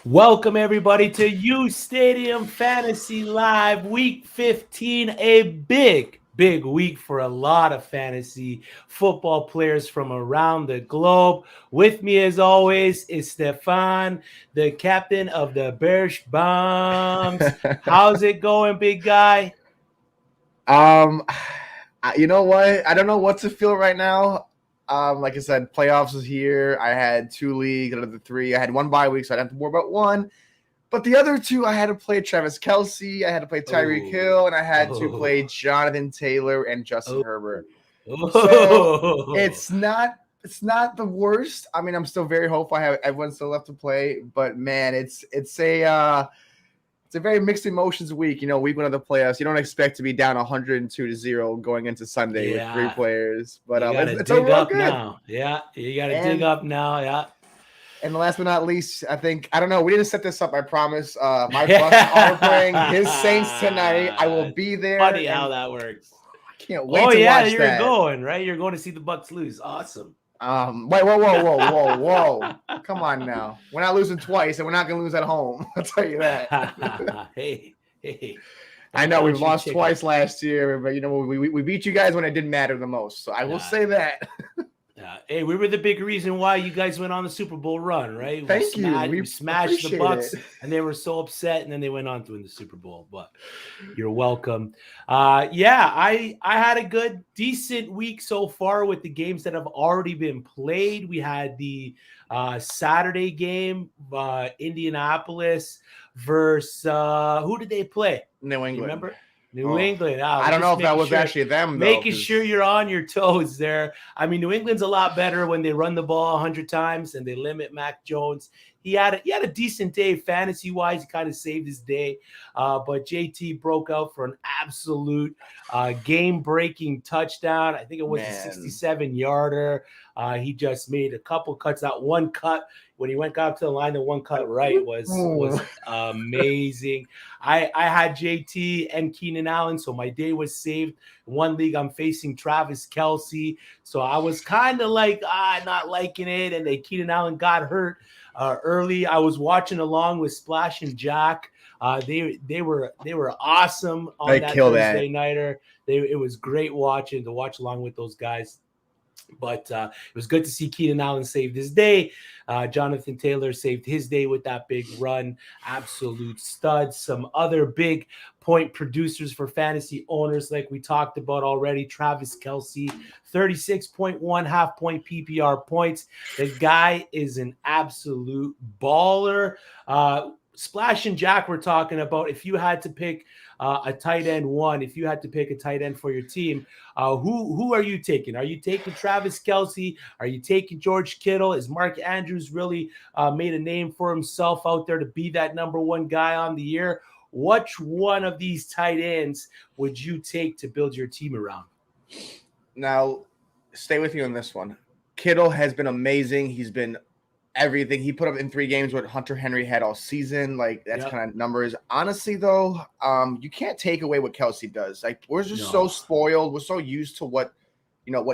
Welcome everybody to uSTADIUM Fantasy Live Week 15, a big week for a lot of fantasy football players from around the globe. With me as always is Stefan, the captain of the Bears Bombs. How's it going, big guy? Um, you know what? I don't know what to feel right now. Like I said, playoffs is here. I had 2 leagues out of the 3. I had one bye week, so I didn't have to worry about one. But the other 2, I had to play Travis Kelce, I had to play Tyreek Hill, and I had to play Jonathan Taylor and Justin Herbert. So it's not the worst. I mean, I'm still very hopeful. I have everyone still left to play, but man, it's a very mixed emotions week. Week 1 of the playoffs. You don't expect to be down 102-0 going into Sunday with 3 players. But it's overall good. Now. Yeah, you got to dig up now. Yeah. And last but not least, I don't know. We didn't set this up. I promise. My Bucks are playing his Saints tonight. I will be there. Funny how that works. I can't wait to watch that. You're going, right? You're going to see the Bucks lose. Awesome. Wait, whoa. Come on now. We're not losing twice, and we're not going to lose at home. I'll tell you that. Hey. I know we've lost twice last year, but we beat you guys when it didn't matter the most. So I will say that. Hey, we were the big reason why you guys went on the Super Bowl run, right? Thank you. We smashed the Bucks, and they were so upset, and then they went on to win the Super Bowl. But you're welcome. I had a good, decent week so far with the games that have already been played. We had the Saturday game, Indianapolis versus who did they play? New England. You remember? New England. I don't know if that was actually them, though. Making sure you're on your toes there. I mean, New England's a lot better when they run the ball 100 times and they limit Mac Jones. He had a decent day fantasy-wise. He kind of saved his day. But JT broke out for an absolute game-breaking touchdown. I think it was a 67-yarder. He just made a couple cuts. That one cut when he got up to the line, the one cut right was amazing. I had JT and Keenan Allen, so my day was saved. In one league, I'm facing Travis Kelce. So I was kind of like, not liking it. And then Keenan Allen got hurt early. I was watching along with Splash and Jack. They were awesome on that Thursday nighter. It was great to watch along with those guys. But it was good to see Keenan Allen saved his day. Jonathan Taylor saved his day with that big run. Absolute studs. Some other big point producers for fantasy owners like we talked about already. Travis Kelce, 36.1 half-point PPR points. The guy is an absolute baller. Splash and Jack were talking about if you had to pick a tight end one, if you had to pick a tight end for your team, who are you taking? Are you taking Travis Kelce? Are you taking George Kittle? Is Mark Andrews really made a name for himself out there to be that number one guy on the year? Which one of these tight ends would you take to build your team around? Now, stay with you on this one. Kittle has been amazing. He's been everything. He put up in 3 games what Hunter Henry had all season. Like, that's kind of numbers. Honestly, though, you can't take away what Kelce does. Like, we're just so spoiled. We're so used to what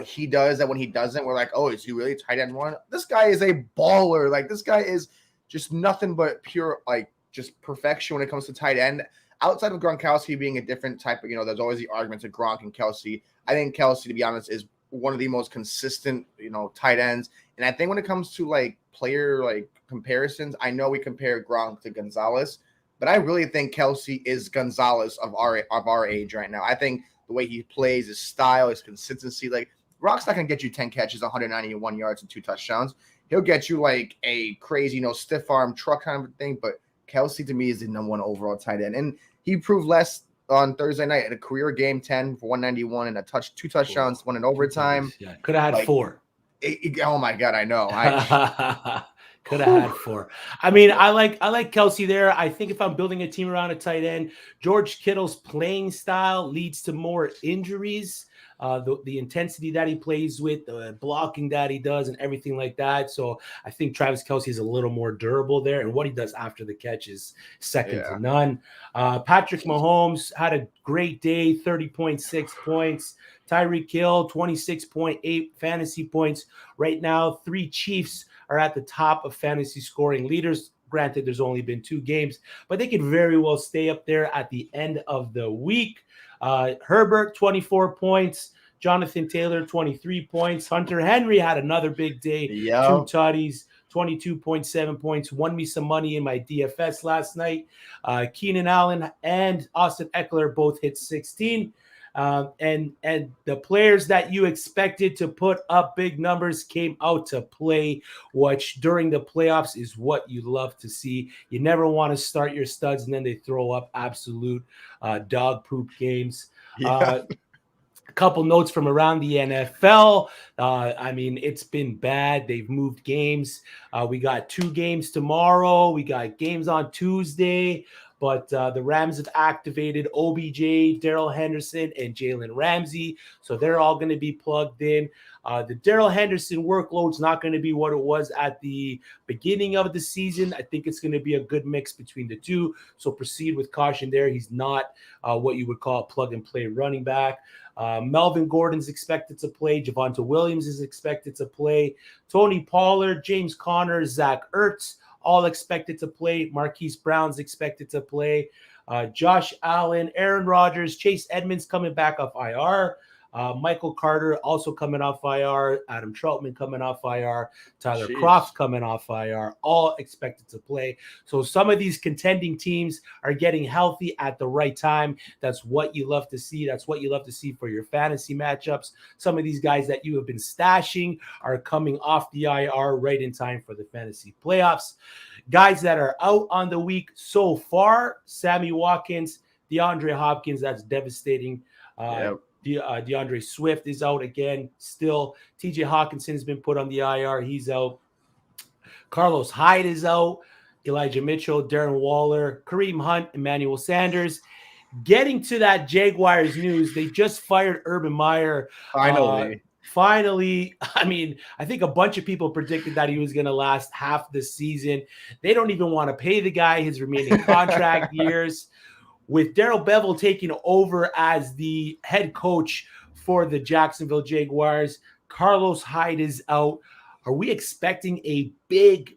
he does that when he doesn't, we're like, oh, is he really tight end one? This guy is a baller. Like, this guy is just nothing but pure, like, just perfection when it comes to tight end. Outside of Gronkowski being a different type of, there's always the arguments of Gronk and Kelce. I think Kelce, to be honest, is one of the most consistent, tight ends. And I think when it comes to like player like comparisons, I know we compare Gronk to Gonzalez, but I really think Kelce is Gonzalez of our age right now. I think the way he plays, his style, his consistency, like Gronk's not gonna get you 10 catches, 191 yards, and 2 touchdowns. He'll get you like a crazy, stiff arm truck kind of thing. But Kelce to me is the number 1 overall tight end, and he proved less on Thursday night at a career game 10 for 191 and 2 touchdowns, 1 in overtime. Yeah, could have had 4. Oh my God, I know. Could have had 4. I mean, I like Kelce there. I think if I'm building a team around a tight end, George Kittle's playing style leads to more injuries. The intensity that he plays with, the blocking that he does, and everything like that. So I think Travis Kelce is a little more durable there, and what he does after the catch is second to none. Patrick Mahomes had a great day, 30.6 points. Tyreek Hill, 26.8 fantasy points. Right now, 3 Chiefs are at the top of fantasy scoring leaders. Granted, there's only been 2 games, but they could very well stay up there at the end of the week. Herbert, 24 points. Jonathan Taylor, 23 points. Hunter Henry had another big day. 2 tutties, 22.7 points. Won me some money in my DFS last night. Keenan Allen and Austin Eckler both hit 16. And the players that you expected to put up big numbers came out to play, which during the playoffs is what you love to see. You never want to start your studs and then they throw up absolute dog poop games. Yeah. A couple notes from around the NFL. I mean, it's been bad. They've moved games. We got 2 games tomorrow. We got games on Tuesday. But the Rams have activated OBJ, Darrell Henderson, and Jalen Ramsey. So they're all going to be plugged in. The Darrell Henderson workload's not going to be what it was at the beginning of the season. I think it's going to be a good mix between the two. So proceed with caution there. He's not what you would call a plug-and-play running back. Melvin Gordon's expected to play. Javonte Williams is expected to play. Tony Pollard, James Conner, Zach Ertz, all expected to play. Marquise Brown's expected to play. Josh Allen, Aaron Rodgers, Chase Edmonds coming back off IR. Michael Carter also coming off IR. Adam Troutman coming off IR. Tyler Kroft coming off IR. All expected to play. So some of these contending teams are getting healthy at the right time. That's what you love to see. That's what you love to see for your fantasy matchups. Some of these guys that you have been stashing are coming off the IR right in time for the fantasy playoffs. Guys that are out on the week so far: Sammy Watkins, DeAndre Hopkins. That's devastating. DeAndre Swift is out again. Still, TJ Hawkinson has been put on the IR. He's out. Carlos Hyde is out. Elijah Mitchell, Darren Waller, Kareem Hunt, Emmanuel Sanders. Getting to that Jaguars news, they just fired Urban Meyer. Finally, I mean, I think a bunch of people predicted that he was going to last half the season. They don't even want to pay the guy his remaining contract years. With Darrell Bevell taking over as the head coach for the Jacksonville Jaguars, Carlos Hyde is out. Are we expecting a big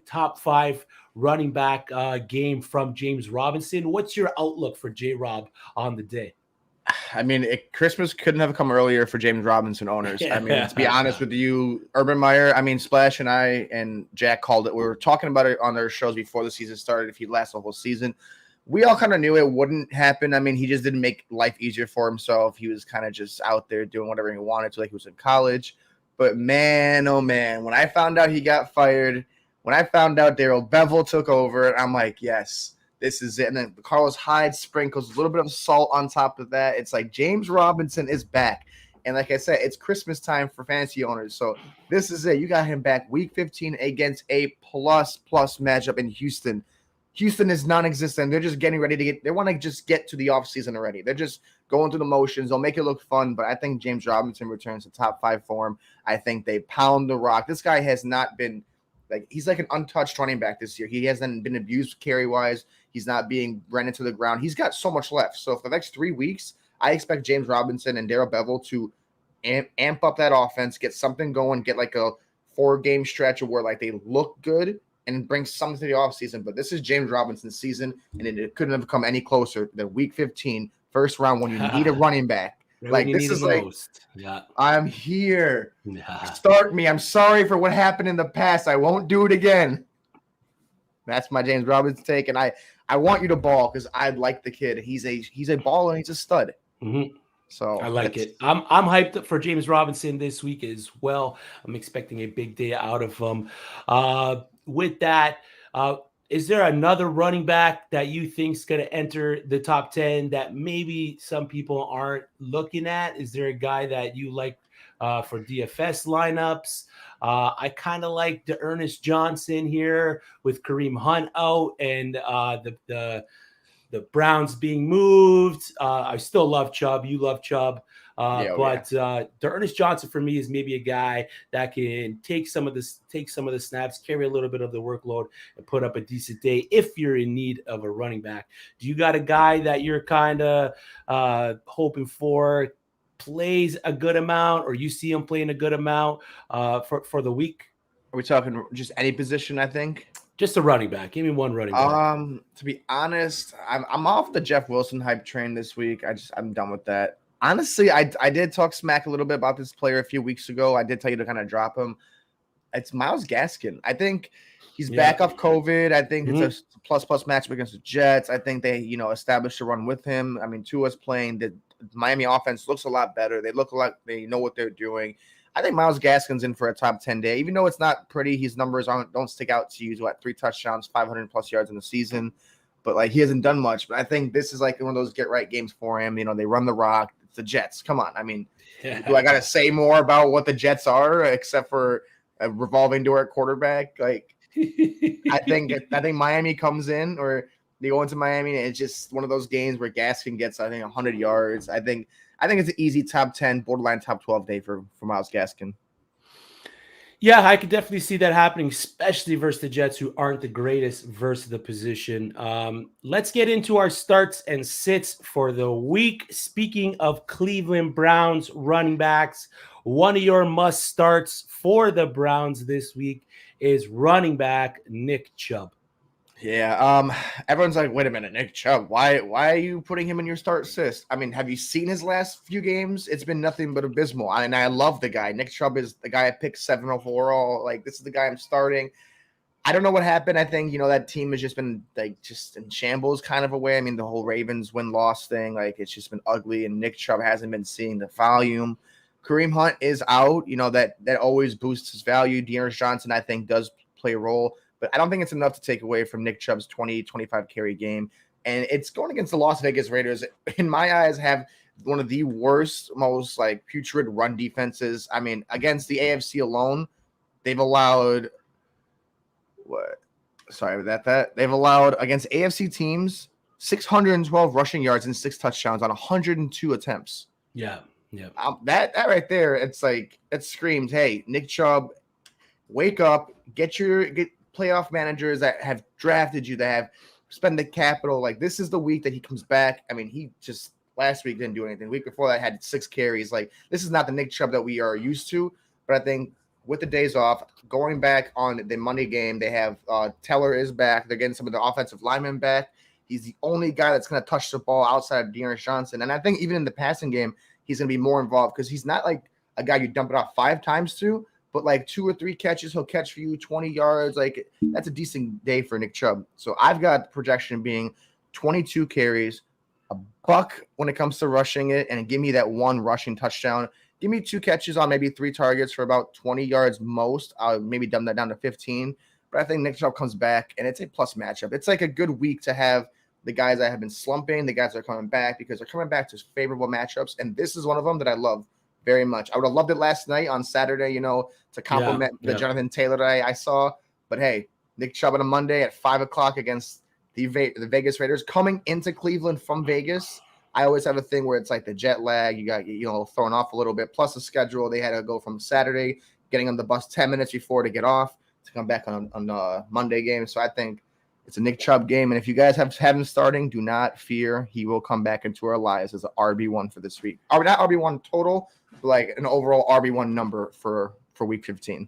top 5 running back game from James Robinson? What's your outlook for J-Rob on the day? I mean, Christmas couldn't have come earlier for James Robinson owners. I mean, to be honest with you, Urban Meyer, I mean, Splash and I and Jack called it. We were talking about it on their shows before the season started, if he'd last the whole season. We all kind of knew it wouldn't happen. I mean, he just didn't make life easier for himself. He was kind of just out there doing whatever he wanted to, like he was in college. But man, oh man, when I found out he got fired, when I found out Darrell Bevell took over, I'm like, yes, this is it. And then Carlos Hyde sprinkles a little bit of salt on top of that. It's like James Robinson is back. And like I said, it's Christmas time for fantasy owners. So this is it. You got him back week 15 against a plus matchup in Houston. Houston is non-existent. They're just getting ready to they want to just get to the offseason already. They're just going through the motions. They'll make it look fun, but I think James Robinson returns to top 5 form. I think they pound the rock. This guy has not been he's like an untouched running back this year. He hasn't been abused carry-wise. He's not being run into the ground. He's got so much left. So for the next 3 weeks, I expect James Robinson and Darrell Bevell to amp up that offense, get something going, get like a 4-game stretch where like they look good and bring something to the offseason. But this is James Robinson's season, and it couldn't have come any closer than week 15, first round, when you need a running back. Like, this is like, I'm here. Start me. I'm sorry for what happened in the past. I won't do it again. That's my James Robinson take, and I want you to ball because I like the kid. He's a baller and he's a stud. Mm-hmm. So I like it. I'm hyped up for James Robinson this week as well. I'm expecting a big day out of him. With that, is there another running back that you think is going to enter the top 10 that maybe some people aren't looking at? Is there a guy that you like for DFS lineups? I kind of like the Ernest Johnson here with Kareem Hunt out and the Browns being moved. I still love Chubb. You love Chubb. The Ernest Johnson for me is maybe a guy that can take some of the snaps, carry a little bit of the workload, and put up a decent day if you're in need of a running back. Do you got a guy that you're kind of hoping for plays a good amount, or you see him playing a good amount for the week? Are we talking just any position, I think? Just a running back. Give me one running back. To be honest, I'm off the Jeff Wilson hype train this week. I'm done with that. Honestly, I did talk smack a little bit about this player a few weeks ago. I did tell you to kind of drop him. It's Myles Gaskin. I think he's back off COVID. I think it's a plus matchup against the Jets. I think they, established a run with him. I mean, Tua's playing. The Miami offense looks a lot better. They look like they know what they're doing. I think Myles Gaskin's in for a top 10 day. Even though it's not pretty, his numbers don't stick out to you. 3 touchdowns, 500 plus yards in the season. But he hasn't done much. But I think this is one of those get right games for him. They run the rock. It's the Jets. Come on. I mean, do I got to say more about what the Jets are except for a revolving door at quarterback? I think Miami comes in, or they go into Miami, and it's just one of those games where Gaskin gets, 100 yards. I think it's an easy top 10, borderline top 12 day for Myles Gaskin. Yeah, I could definitely see that happening, especially versus the Jets, who aren't the greatest versus the position. Let's get into our starts and sits for the week. Speaking of Cleveland Browns running backs, one of your must starts for the Browns this week is running back Nick Chubb. Yeah, everyone's like, wait a minute, Nick Chubb, why are you putting him in your start assist? I mean, have you seen his last few games? It's been nothing but abysmal. And I love the guy. Nick Chubb is the guy I picked 7 overall. This is the guy I'm starting. I don't know what happened. I think, that team has just been just in shambles kind of a way. I mean, the whole Ravens win-loss thing, it's just been ugly, and Nick Chubb hasn't been seeing the volume. Kareem Hunt is out. That always boosts his value. Dearness Johnson, I think, does play a role. But I don't think it's enough to take away from Nick Chubb's 20-25 carry game. And it's going against the Las Vegas Raiders, in my eyes, have one of the worst, most putrid run defenses. I mean, against the AFC alone, they've allowed they've allowed against AFC teams 612 rushing yards and 6 touchdowns on 102 attempts. Yeah. Yeah. That right there, it screams, hey, Nick Chubb, wake up, get playoff managers that have drafted you, that have spent the capital. This is the week that he comes back. I mean, he just last week didn't do anything. The week before that had 6 carries. This is not the Nick Chubb that we are used to. But I think with the days off, going back on the Monday game, they have Teller is back. They're getting some of the offensive linemen back. He's the only guy that's going to touch the ball outside of Dearness Johnson. And I think even in the passing game, he's going to be more involved because he's not a guy you dump it off 5 times to. But 2 or 3 catches, he'll catch for you 20 yards. That's a decent day for Nick Chubb. So I've got projection being 22 carries, a buck when it comes to rushing it, and give me that 1 rushing touchdown. Give me 2 catches on maybe 3 targets for about 20 yards most. I'll maybe dumb that down to 15. But I think Nick Chubb comes back, and it's a plus matchup. It's a good week to have the guys that have been slumping, the guys that are coming back, because they're coming back to favorable matchups. And this is one of them that I love very much. I would have loved it last night on Saturday, to complement the Jonathan Taylor that I saw. But hey, Nick Chubb on a Monday at 5 o'clock against the Vegas Raiders, coming into Cleveland from Vegas. I always have a thing where it's the jet lag. You got, thrown off a little bit. Plus the schedule. They had to go from Saturday, getting on the bus 10 minutes before to get off to come back on Monday game. So I think it's a Nick Chubb game. And if you guys have him starting, do not fear. He will come back into our lives as an RB1 for this week. Or not RB1 total, but an overall RB1 number for week 15.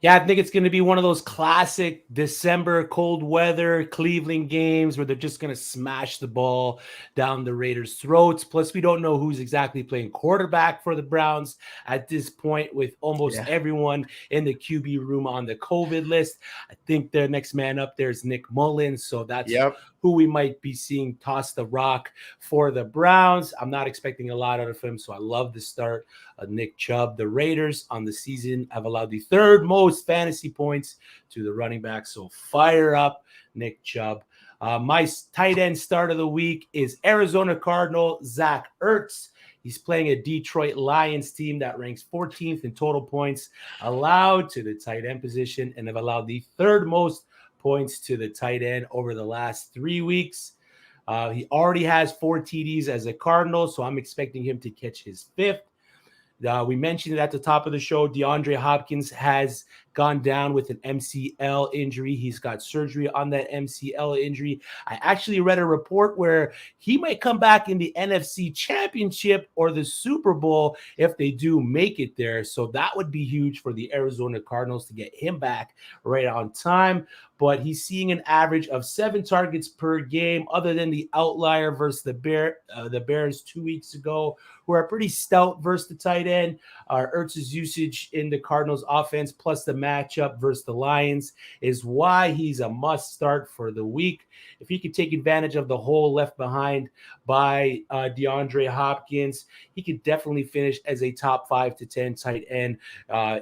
Yeah, I think it's going to be one of those classic December cold weather Cleveland games where they're just going to smash the ball down the Raiders' throats. Plus, we don't know who's exactly playing quarterback for the Browns at this point, with almost everyone in the QB room on the COVID list. I think their next man up there is Nick Mullins, so that's who we might be seeing toss the rock for the Browns. I'm not expecting a lot out of him, so I love the start of Nick Chubb. The Raiders on the season have allowed the 3rd most fantasy points to the running back, so fire up Nick Chubb. My tight end start of the week is Arizona Cardinal Zach Ertz. He's playing a Detroit Lions team that ranks 14th in total points allowed to the tight end position, and have allowed the 3rd most points to the tight end over the last 3 weeks. He already has 4 TDs as a Cardinal, so I'm expecting him to catch his 5th. We mentioned it at the top of the show. DeAndre Hopkins has gone down with an MCL injury. He's got surgery on that MCL injury. I actually read a report where he might come back in the NFC Championship or the Super Bowl if they do make it there. So that would be huge for the Arizona Cardinals to get him back right on time. but he's seeing an average of 7 targets per game, other than the outlier versus the Bears 2 weeks ago, who are pretty stout versus the tight end. Ertz's usage in the Cardinals offense plus the matchup versus the Lions is why he's a must start for the week. If he could take advantage of the hole left behind by DeAndre Hopkins, he could definitely finish as a top 5 to 10 tight end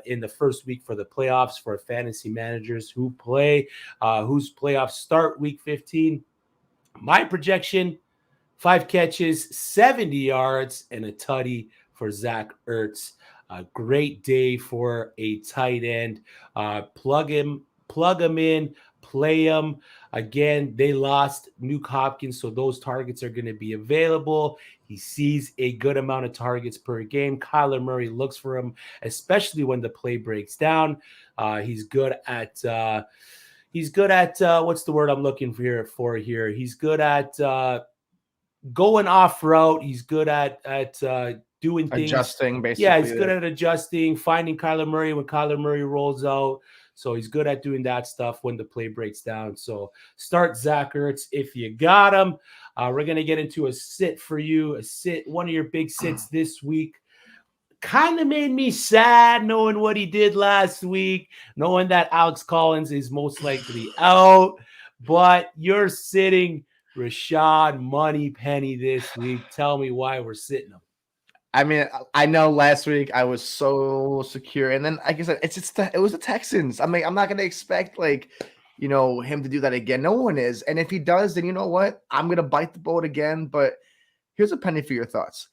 in the first week for the playoffs for fantasy managers whose playoffs start week 15. My projection, 5 catches, 70 yards, and a tutty for Zach Ertz. A great day for a tight end. Plug him in, play him. Again, they lost Nuke Hopkins, so those targets are going to be available. He sees a good amount of targets per game. Kyler Murray looks for him, especially when the play breaks down. He's good at what's the word I'm looking for here? He's good at going off route. He's good at doing things. Adjusting, basically. Yeah, he's good at adjusting, finding Kyler Murray when Kyler Murray rolls out. So he's good at doing that stuff when the play breaks down. So start Zach Ertz if you got him. We're going to get into a sit for you, one of your big sits this week. Kind of made me sad knowing what he did last week, knowing that Alex Collins is most likely out, but you're sitting Rashaad Money Penny this week. Tell me why we're sitting him. I mean, I know last week I was so secure, and then like I said, it was the Texans. I mean, I'm not gonna expect him to do that again. No one is, and if he does, then you know what? I'm gonna bite the bullet again. But here's a penny for your thoughts.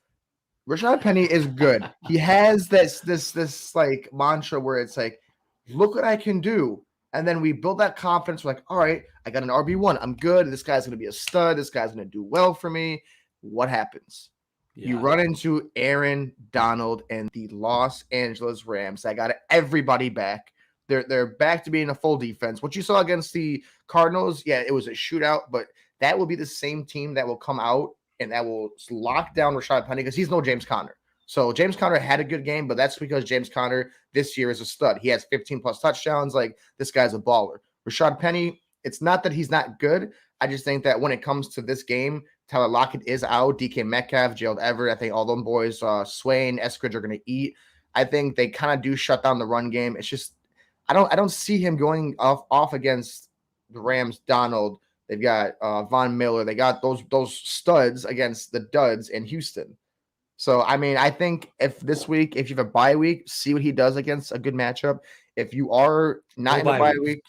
Rashaad Penny is good. He has this like mantra where it's like, look what I can do. And then we build that confidence. We're like, all right, I got an RB1. I'm good. This guy's going to be a stud. This guy's going to do well for me. What happens? Yeah. You run into Aaron Donald and the Los Angeles Rams. I got everybody back. They're back to being a full defense. What you saw against the Cardinals, yeah, it was a shootout, but that will be the same team that will come out and that will lock down Rashaad Penny because he's no James Conner. So James Conner had a good game, but that's because James Conner this year is a stud. He has 15-plus touchdowns. Like, this guy's a baller. Rashaad Penny, it's not that he's not good. I just think that when it comes to this game, Tyler Lockett is out. DK Metcalf, Gerald Everett, I think all them boys, Swain, Eskridge are going to eat. I think they kind of do shut down the run game. It's just I don't see him going off against the Rams, Donald. They've got Von Miller. They got those studs against the duds in Houston. So, I mean, I think if this week, if you have a bye week, see what he does against a good matchup. If you are not in a bye week.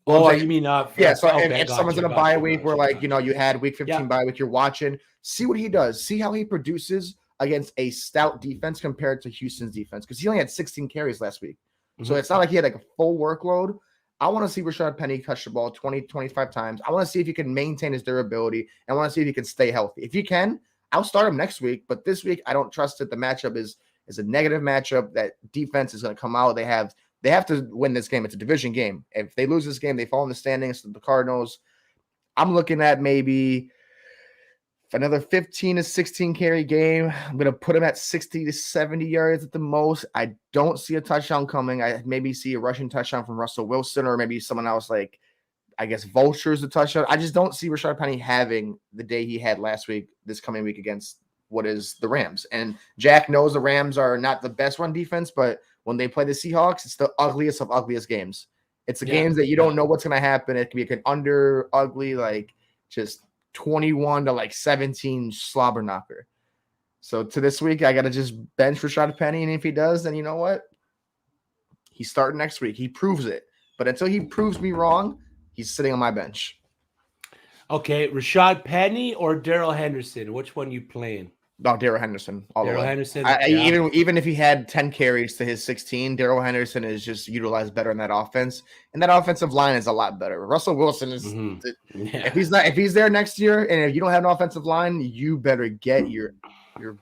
Oh, you mean yeah, so if someone's in a bye week where, like, you had week 15 bye week, you're watching, see what he does. See how he produces against a stout defense compared to Houston's defense because he only had 16 carries last week. Mm-hmm. So it's not like he had like a full workload. I want to see Rashaad Penny touch the ball 20, 25 times. I want to see if he can maintain his durability. And I want to see if he can stay healthy. If he can, I'll start him next week. But this week, I don't trust it. The matchup is a negative matchup. That defense is going to come out. They have to win this game. It's a division game. If they lose this game, they fall in the standings to the Cardinals. I'm looking at maybe another 15 to 16 carry game. I'm going to put him at 60 to 70 yards at the most. I don't see a touchdown coming. I maybe see a rushing touchdown from Russell Wilson or maybe someone else like, I guess, Vulture's a touchdown. I just don't see Rashaad Penny having the day he had last week, this coming week against what is the Rams. And Jack knows the Rams are not the best run defense, but when they play the Seahawks, it's the ugliest of ugliest games. It's the games that you don't know what's going to happen. It can be an under ugly, like just 21 to like 17 slobber knocker. So to this week, I got to just bench Rashaad Penny. And if he does, then you know what? He's starting next week. He proves it. But until he proves me wrong, he's sitting on my bench. Okay, Rashaad Penny or Darrell Henderson? Which one you playing? No, Darrell Henderson. Darrell Henderson. Even if he had 10 carries to his 16, Darrell Henderson is just utilized better in that offense, and that offensive line is a lot better. Russell Wilson is. If he's there next year, and if you don't have an offensive line, you better get your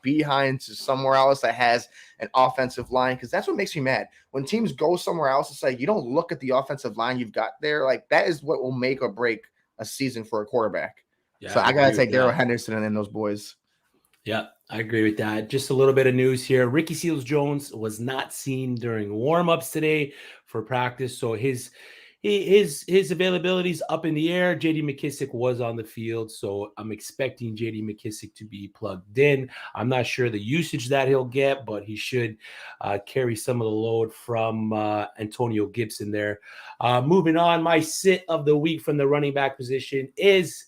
behind to somewhere else that has an offensive line, because that's what makes me mad when teams go somewhere else. It's like you don't look at the offensive line you've got there. Like that is what will make or break a season for a quarterback. Yeah, so I gotta say Darrell Henderson and then those boys. Yeah, I agree with that. Just a little bit of news here. Ricky Seals-Jones was not seen during warm-ups today for practice, so his his availability is up in the air. J.D. McKissic was on the field, so I'm expecting J.D. McKissic to be plugged in. I'm not sure the usage that he'll get, but he should carry some of the load from Antonio Gibson there. Moving on, my sit of the week from the running back position is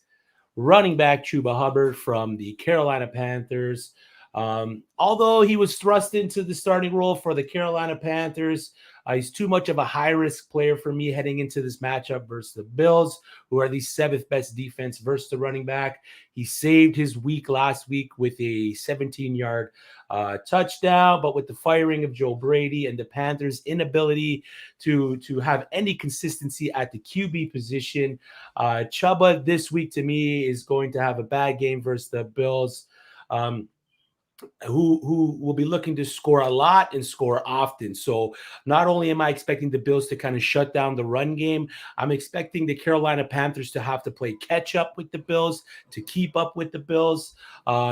running back Chuba Hubbard from the Carolina Panthers. Although he was thrust into the starting role for the Carolina Panthers, he's too much of a high-risk player for me heading into this matchup versus the Bills, who are the seventh best defense versus the running back. He saved his week last week with a 17-yard touchdown, but with the firing of Joe Brady and the Panthers' inability to have any consistency at the QB position, Chuba this week to me is going to have a bad game versus the Bills. Who will be looking to score a lot and score often. So not only am I expecting the Bills to kind of shut down the run game, I'm expecting the Carolina Panthers to have to play catch up with the Bills, to keep up with the Bills.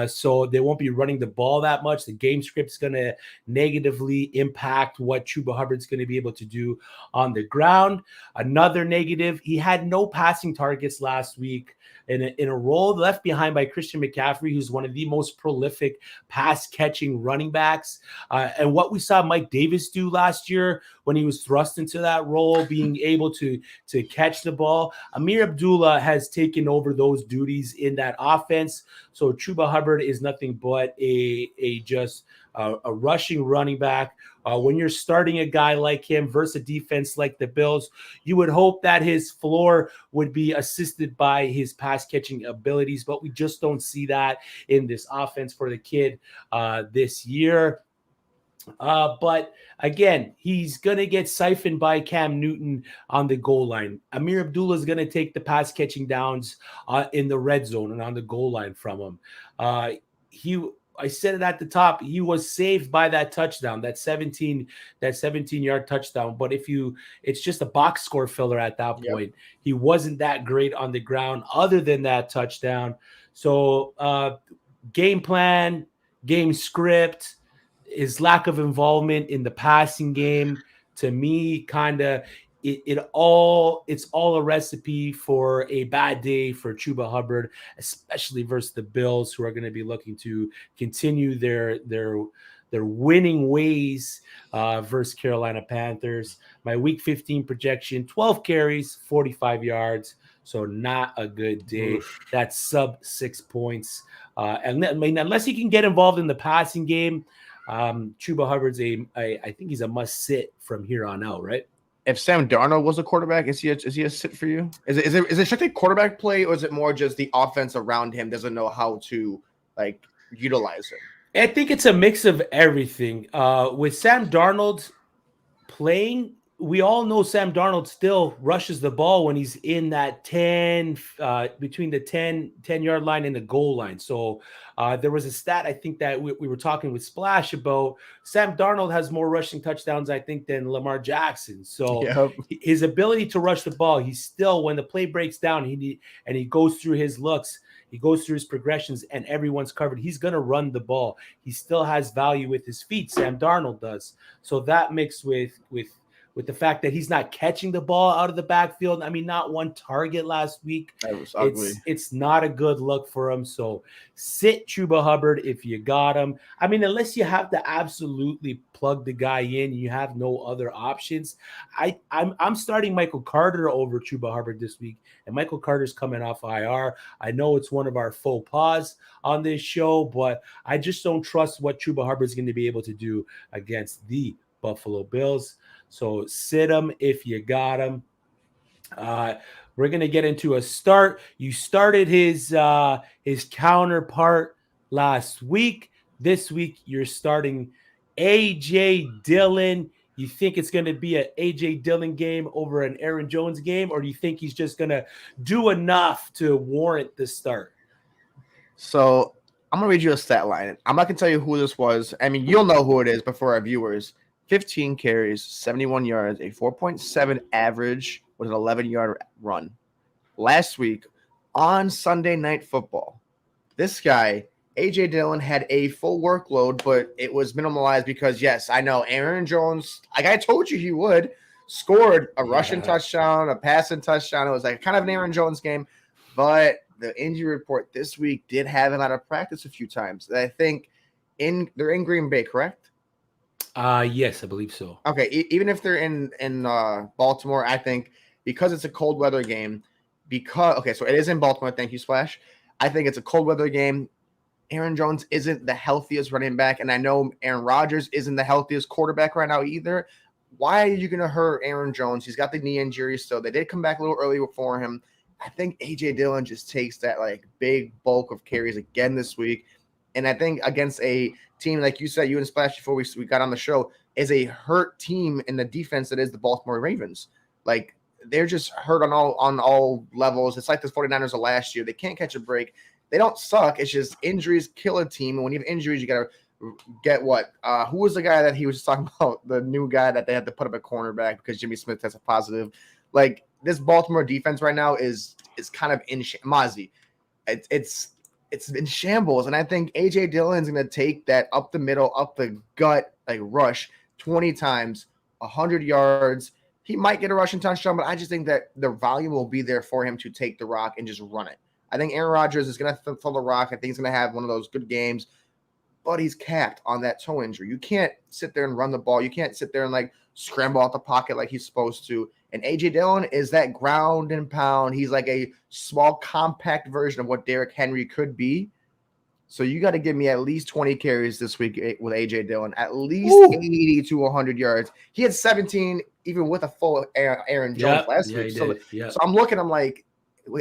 So they won't be running the ball that much. The game script is going to negatively impact what Chuba Hubbard's going to be able to do on the ground. Another negative, he had no passing targets last week in a role left behind by Christian McCaffrey, who's one of the most prolific pass-catching running backs. And what we saw Mike Davis do last year when he was thrust into that role, being able to catch the ball, Amir Abdullah has taken over those duties in that offense. So Chuba Hubbard is nothing but a rushing running back. When you're starting a guy like him versus a defense like the Bills, you would hope that his floor would be assisted by his pass-catching abilities, but we just don't see that in this offense for the kid this year. But again, he's going to get siphoned by Cam Newton on the goal line. Amir Abdullah is going to take the pass-catching downs in the red zone and on the goal line from him. I said it at the top. He was saved by that touchdown, that 17-yard touchdown. But it's just a box score filler at that point. Yep. He wasn't that great on the ground other than that touchdown. So game plan, game script, his lack of involvement in the passing game, to me, kind of it's all a recipe for a bad day for Chuba Hubbard, especially versus the Bills, who are going to be looking to continue their winning ways versus Carolina Panthers. My week 15 projection, 12 carries, 45 yards. So not a good day. Oof. That's sub 6 points. And I mean, unless he can get involved in the passing game, Chuba Hubbard's I think he's a must sit from here on out, right? If Sam Darnold was a quarterback, is he a sit for you? Is it strictly quarterback play, or is it more just the offense around him doesn't know how to like utilize him? I think it's a mix of everything. With Sam Darnold playing, we all know Sam Darnold still rushes the ball when he's in that 10 between the 10-yard line and the goal line. So there was a stat I think that we were talking with Splash about. Sam Darnold has more rushing touchdowns, I think, than Lamar Jackson. So his ability to rush the ball, he's still, when the play breaks down, he goes through his looks, he goes through his progressions, and everyone's covered, he's going to run the ball. He still has value with his feet. Sam Darnold does. So that mixed with the fact that he's not catching the ball out of the backfield. I mean, not one target last week. That was ugly. It's not a good look for him. So sit Chuba Hubbard if you got him. I mean, unless you have to absolutely plug the guy in, you have no other options. I'm starting Michael Carter over Chuba Hubbard this week, and Michael Carter's coming off IR. I know it's one of our faux pas on this show, but I just don't trust what Chuba Hubbard's going to be able to do against the Buffalo Bills. So sit him if you got him. We're going to get into a start. You started his counterpart last week. This week, you're starting A.J. Dillon. You think it's going to be an A.J. Dillon game over an Aaron Jones game, or do you think he's just going to do enough to warrant the start? So I'm going to read you a stat line. I'm not going to tell you who this was. I mean, you'll know who it is, but for our viewers, 15 carries, 71 yards, a 4.7 average with an 11-yard run. Last week on Sunday Night Football, this guy, A.J. Dillon, had a full workload, but it was minimalized because, yes, I know Aaron Jones, like I told you he would, scored a rushing touchdown, a passing touchdown. It was like kind of an Aaron Jones game, but the injury report this week did have him out of practice a few times. I think they're in Green Bay, correct? Yes, I believe so. Okay, even if they're in Baltimore, I think because it's a cold weather game, so it is in Baltimore. Thank you, Splash. I think it's a cold weather game. Aaron Jones isn't the healthiest running back, and I know Aaron Rodgers isn't the healthiest quarterback right now either. Why are you going to hurt Aaron Jones? He's got the knee injury, so they did come back a little early for him. I think A.J. Dillon just takes that like big bulk of carries again this week. And I think against a team, like you said, you and Splash before we got on the show, is a hurt team in the defense that is the Baltimore Ravens. Like, they're just hurt on all levels. It's like the 49ers of last year. They can't catch a break. They don't suck. It's just injuries kill a team. And when you have injuries, you got to get what? Who was the guy that he was just talking about? The new guy that they had to put up at cornerback because Jimmy Smith tested positive. Like, this Baltimore defense right now is kind of in Mozzie. It's in shambles. And I think A.J. Dillon's going to take that up the middle, up the gut, like rush 20 times, 100 yards. He might get a rushing touchdown, but I just think that the volume will be there for him to take the rock and just run it. I think Aaron Rodgers is going to throw the rock. I think he's going to have one of those good games, but he's capped on that toe injury. You can't sit there and run the ball. You can't sit there and like scramble out the pocket like he's supposed to. And A.J. Dillon is that ground and pound. He's like a small, compact version of what Derrick Henry could be. So you got to give me at least 20 carries this week with A.J. Dillon, at least 80 to 100 yards. He had 17 even with a full Aaron Jones last week. So I'm looking, I'm like,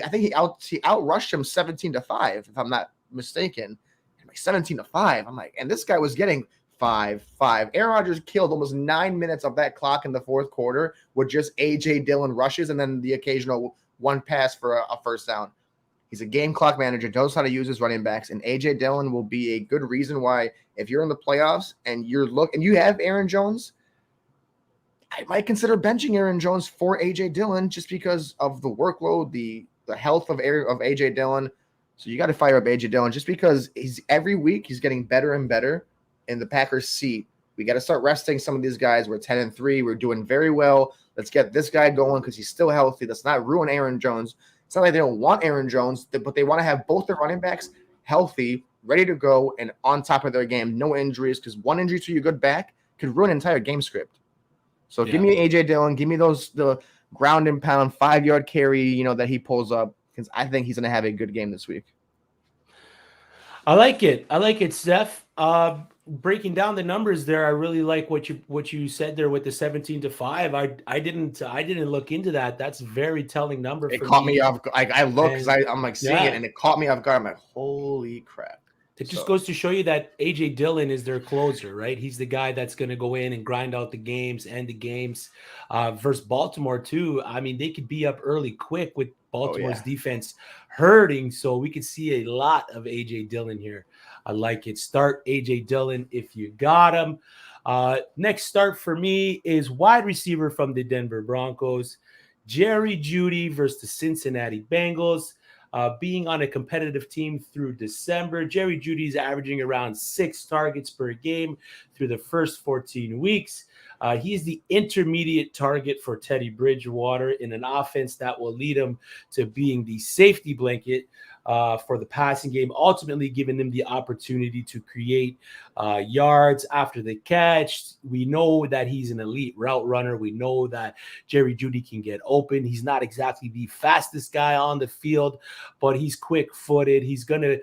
I think he outrushed him 17-5, if I'm not mistaken. Like 17-5. I'm like, and this guy was getting 5. Aaron Rodgers killed almost 9 minutes of that clock in the fourth quarter with just A.J. Dillon rushes and then the occasional one pass for a first down. He's a game clock manager, knows how to use his running backs, and A.J. Dillon will be a good reason why if you're in the playoffs and you have Aaron Jones, I might consider benching Aaron Jones for A.J. Dillon just because of the workload, the health of A.J. Dillon. So you got to fire up A.J. Dillon just because every week he's getting better and better. And the Packers see we got to start resting some of these guys. We're 10-3. We're doing very well. Let's get this guy going because he's still healthy. Let's not ruin Aaron Jones. It's not like they don't want Aaron Jones, but they want to have both their running backs healthy, ready to go, and on top of their game. No injuries, because one injury to your good back could ruin an entire game script. So give me A.J. Dillon. Give me the ground and pound 5-yard carry, that he pulls up, because I think he's going to have a good game this week. I like it, Steph. Breaking down the numbers there, I really like what you said there with the 17-5. I didn't look into that. That's a very telling number. It caught me off. I looked because I'm like seeing it, and it caught me off guard. I'm like, holy crap! It just goes to show you that A.J. Dillon is their closer, right? He's the guy that's going to go in and grind out the games and the games. Versus Baltimore too. I mean, they could be up early quick with Baltimore's defense hurting, so we could see a lot of A.J. Dillon here. I like it. Start A.J. Dillon if you got him. Next start for me is wide receiver from the Denver Broncos, Jeudy versus the Cincinnati Bengals. Being on a competitive team through December, Jeudy is averaging around 6 targets per game through the first 14 weeks. He's the intermediate target for Teddy Bridgewater in an offense that will lead him to being the safety blanket for the passing game, ultimately giving them the opportunity to create yards after the catch. We know that he's an elite route runner. We know that Jeudy can get open. He's not exactly the fastest guy on the field, but he's quick-footed. He's gonna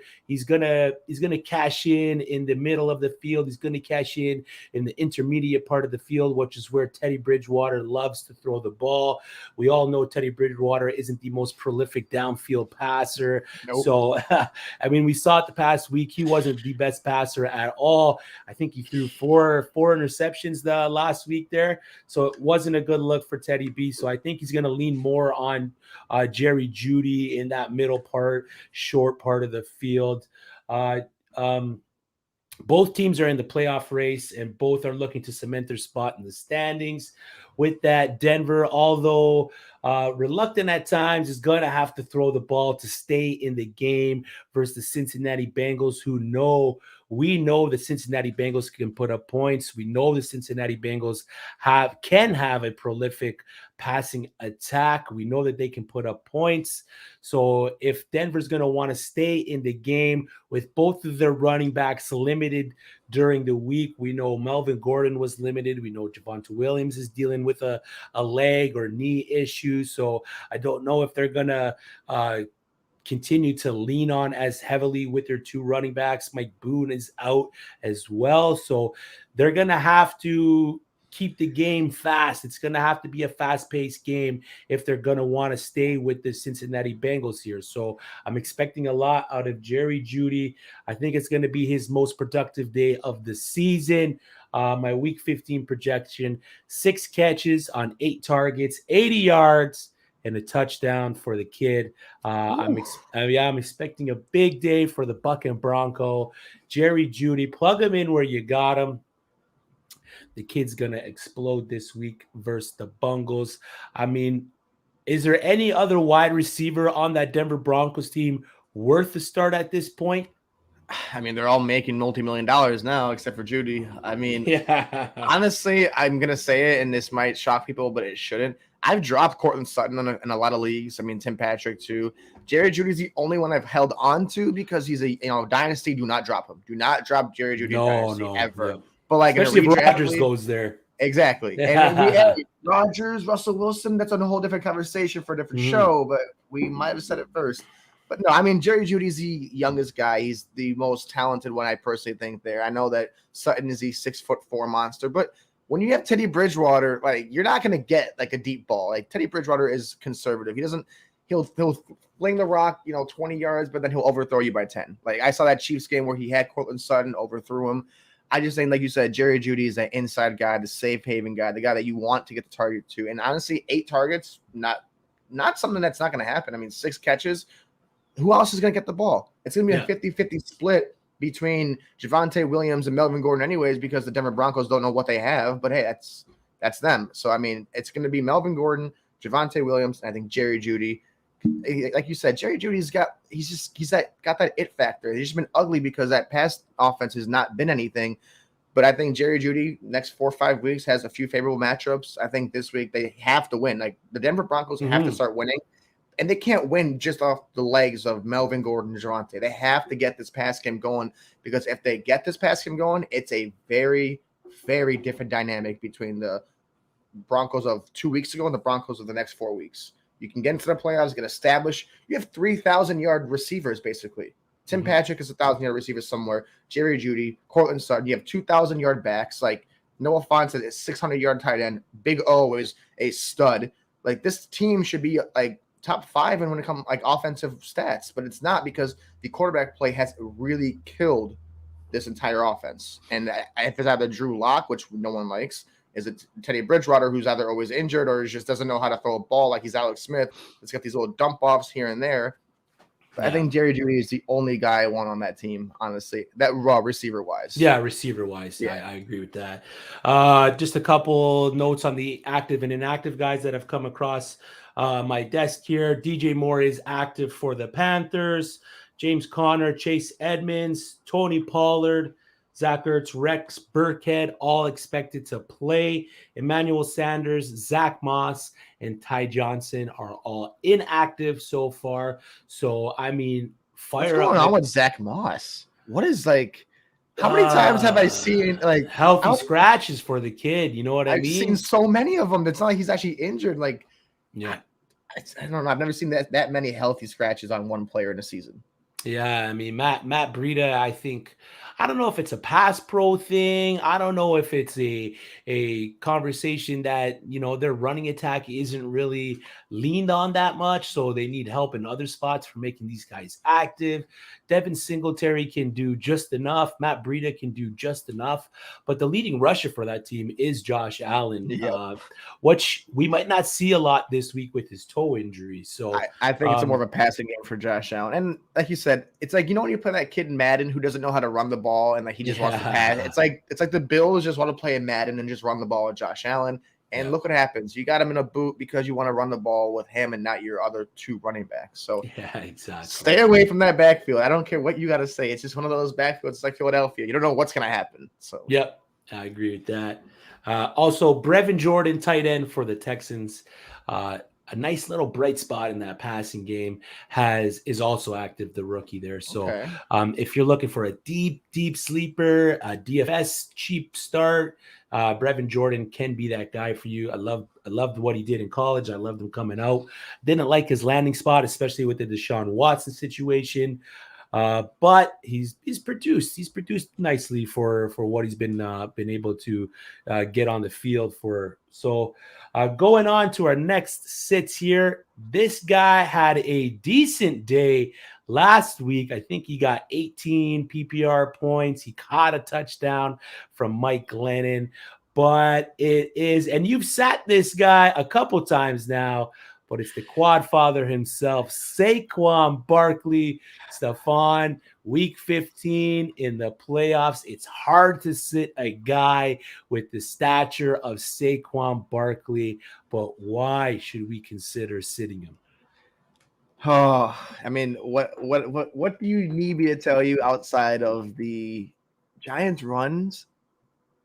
cash in the middle of the field. He's gonna cash in the intermediate part of the field, which is where Teddy Bridgewater loves to throw the ball. We all know Teddy Bridgewater isn't the most prolific downfield passer. Nope. So, I mean, we saw it the past week. He wasn't the best passer at all. I think he threw four interceptions the last week there. So it wasn't a good look for Teddy B. So I think he's going to lean more on Jeudy in that middle part, short part of the field. Both teams are in the playoff race, and both are looking to cement their spot in the standings. With that, Denver, although reluctant at times, is going to have to throw the ball to stay in the game versus the Cincinnati Bengals, who know we know the Cincinnati Bengals can put up points. We know the Cincinnati Bengals can have a prolific passing attack. We know that they can put up points. So if Denver's going to want to stay in the game with both of their running backs limited during the week, we know Melvin Gordon was limited. We know Javonte Williams is dealing with a leg or knee issue. So I don't know if they're going to continue to lean on as heavily with their two running backs. Mike Boone is out as well. So they're going to have to keep the game fast. It's going to have to be a fast-paced game if they're going to want to stay with the Cincinnati Bengals here. So I'm expecting a lot out of Jerry Jeudy. I think it's going to be his most productive day of the season. My week 15 projection, 6 catches on 8 targets, 80 yards, and a touchdown for the kid. I'm expecting a big day for the Buck and Bronco. Jerry Jeudy, plug him in where you got him. The kid's going to explode this week versus the Bungles. I mean, is there any other wide receiver on that Denver Broncos team worth the start at this point? I mean, they're all making multi-million dollars now, except for Jeudy. I mean, honestly, I'm going to say it, and this might shock people, but it shouldn't. I've dropped Courtland Sutton in a lot of leagues. I mean, Tim Patrick too. Jerry Jeudy's the only one I've held on to because he's a dynasty. Do not drop him. Do not drop Jerry Jeudy dynasty ever. Yeah. But like, especially if Rodgers goes there. Exactly. And we had Rodgers, Russell Wilson. That's a whole different conversation for a different show, but we might have said it first. But no, I mean, Jerry Jeudy's the youngest guy. He's the most talented one, I personally think there. I know that Sutton is the 6'4" monster, but when you have Teddy Bridgewater, like, you're not going to get like a deep ball. Like, Teddy Bridgewater is conservative. He'll fling the rock, 20 yards, but then he'll overthrow you by 10. Like, I saw that Chiefs game where he had Courtland Sutton, overthrew him. I just think, like you said, Jerry Jeudy is that inside guy, the safe haven guy, the guy that you want to get the target to. And honestly, 8 targets, not something that's not going to happen. I mean, 6 catches. Who else is going to get the ball? It's going to be a 50-50 split between Javonte Williams and Melvin Gordon anyways, because the Denver Broncos don't know what they have. But, hey, that's them. So, I mean, it's going to be Melvin Gordon, Javonte Williams, and I think Jerry Jeudy. Like you said, Jerry Jeudy's got that it factor. He's just been ugly because that past offense has not been anything. But I think Jerry Jeudy next 4 or 5 weeks has a few favorable matchups. I think this week they have to win. Like, the Denver Broncos have to start winning, and they can't win just off the legs of Melvin Gordon and Javonte. They have to get this pass game going, because if they get this pass game going, it's a very, very different dynamic between the Broncos of 2 weeks ago and the Broncos of the next 4 weeks. You can get into the playoffs, get established. You have 3,000-yard receivers, basically. Tim Patrick is a 1,000-yard receiver somewhere. Jerry Jeudy, Courtland Sutton. You have 2,000-yard backs. Like, Noah Fant is a 600-yard tight end. Big O is a stud. Like, this team should be, like, top 5 when it comes, like, offensive stats. But it's not, because the quarterback play has really killed this entire offense. And if it's either Drew Lock, which no one likes, is it Teddy Bridgewater, who's either always injured or just doesn't know how to throw a ball like he's Alex Smith. It's got these little dump-offs here and there. But I think Jerry Jeudy is the only guy I want on that team, honestly, that raw receiver-wise. Yeah, receiver-wise. Yeah. I agree with that. Just a couple notes on the active and inactive guys that have come across my desk here. DJ Moore is active for the Panthers. James Conner, Chase Edmonds, Tony Pollard, Zach Ertz, Rex Burkhead, all expected to play. Emmanuel Sanders, Zach Moss, and Ty Johnson are all inactive so far. So, I mean, what's going on with Zach Moss? What is, like, how many times have I seen, like, healthy scratches for the kid? You know what I mean? I've seen so many of them. It's not like he's actually injured. Like, I don't know. I've never seen that many healthy scratches on one player in a season. Yeah, I mean, Matt Breida, I don't know if it's a pass pro thing. I don't know if it's a conversation that, their running attack isn't really leaned on that much, so they need help in other spots for making these guys active. Devin Singletary can do just enough. Matt Breida can do just enough. But the leading rusher for that team is Josh Allen, which we might not see a lot this week with his toe injury. So I think it's more of a passing game for Josh Allen. And like you said, it's like, when you play that kid in Madden who doesn't know how to run the ball and, like, he just wants to pass. It's like the Bills just want to play in Madden and just run the ball with Josh Allen. And look what happens. You got him in a boot because you want to run the ball with him and not your other two running backs. So yeah, exactly. Stay away from that backfield. I don't care what you got to say. It's just one of those backfields like Philadelphia. You don't know what's going to happen. So yep, I agree with that. Also, Brevin Jordan, tight end for the Texans. A nice little bright spot in that passing game is also active, the rookie there. So if you're looking for a deep sleeper, a DFS cheap start, Brevin Jordan can be that guy for you. I loved what he did in college. I loved him coming out. Didn't like his landing spot, especially with the Deshaun Watson situation. But he's produced. He's produced nicely for what he's been able to get on the field for. So going on to our next sits here. This guy had a decent day last week. I think he got 18 PPR points. He caught a touchdown from Mike Glennon. But it is, and you've sat this guy a couple times now, but it's the quad father himself, Saquon Barkley. Stephon, week 15 in the playoffs. It's hard to sit a guy with the stature of Saquon Barkley, but why should we consider sitting him? Oh, I mean, what do you need me to tell you outside of the Giants runs?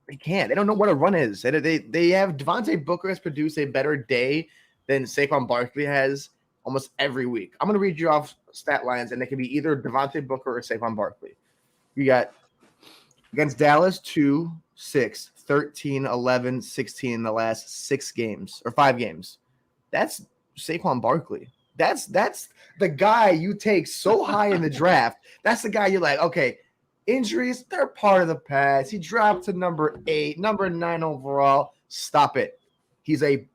They can't. They don't know what a run is. They have Devontae Booker has produced a better day than Saquon Barkley has almost every week. I'm going to read you off stat lines, and they can be either Devontae Booker or Saquon Barkley. You got against Dallas 2, 6, 13, 11, 16 in the last 6 games or 5 games. That's Saquon Barkley. That's the guy you take so high in the draft. That's the guy you're like, okay, injuries, they're part of the past. He dropped to number 8, number 9 overall. Stop it. I'm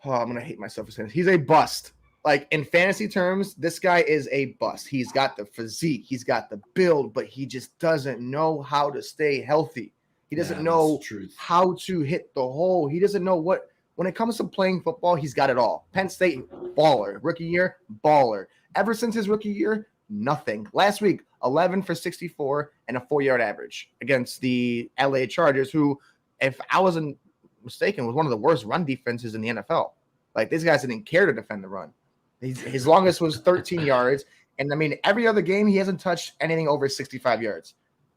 going to hate myself for saying this. He's a bust. Like, in fantasy terms, this guy is a bust. He's got the physique. He's got the build, but he just doesn't know how to stay healthy. He doesn't know how to hit the hole. He doesn't know what – when it comes to playing football, he's got it all. Penn State, baller. Rookie year, baller. Ever since his rookie year, nothing. Last week, 11 for 64 and a 4-yard average against the LA Chargers, who, if I wasn't mistaken, was one of the worst run defenses in the NFL. Like, these guys didn't care to defend the run. His longest was 13 yards. And, I mean, every other game, he hasn't touched anything over 65 yards.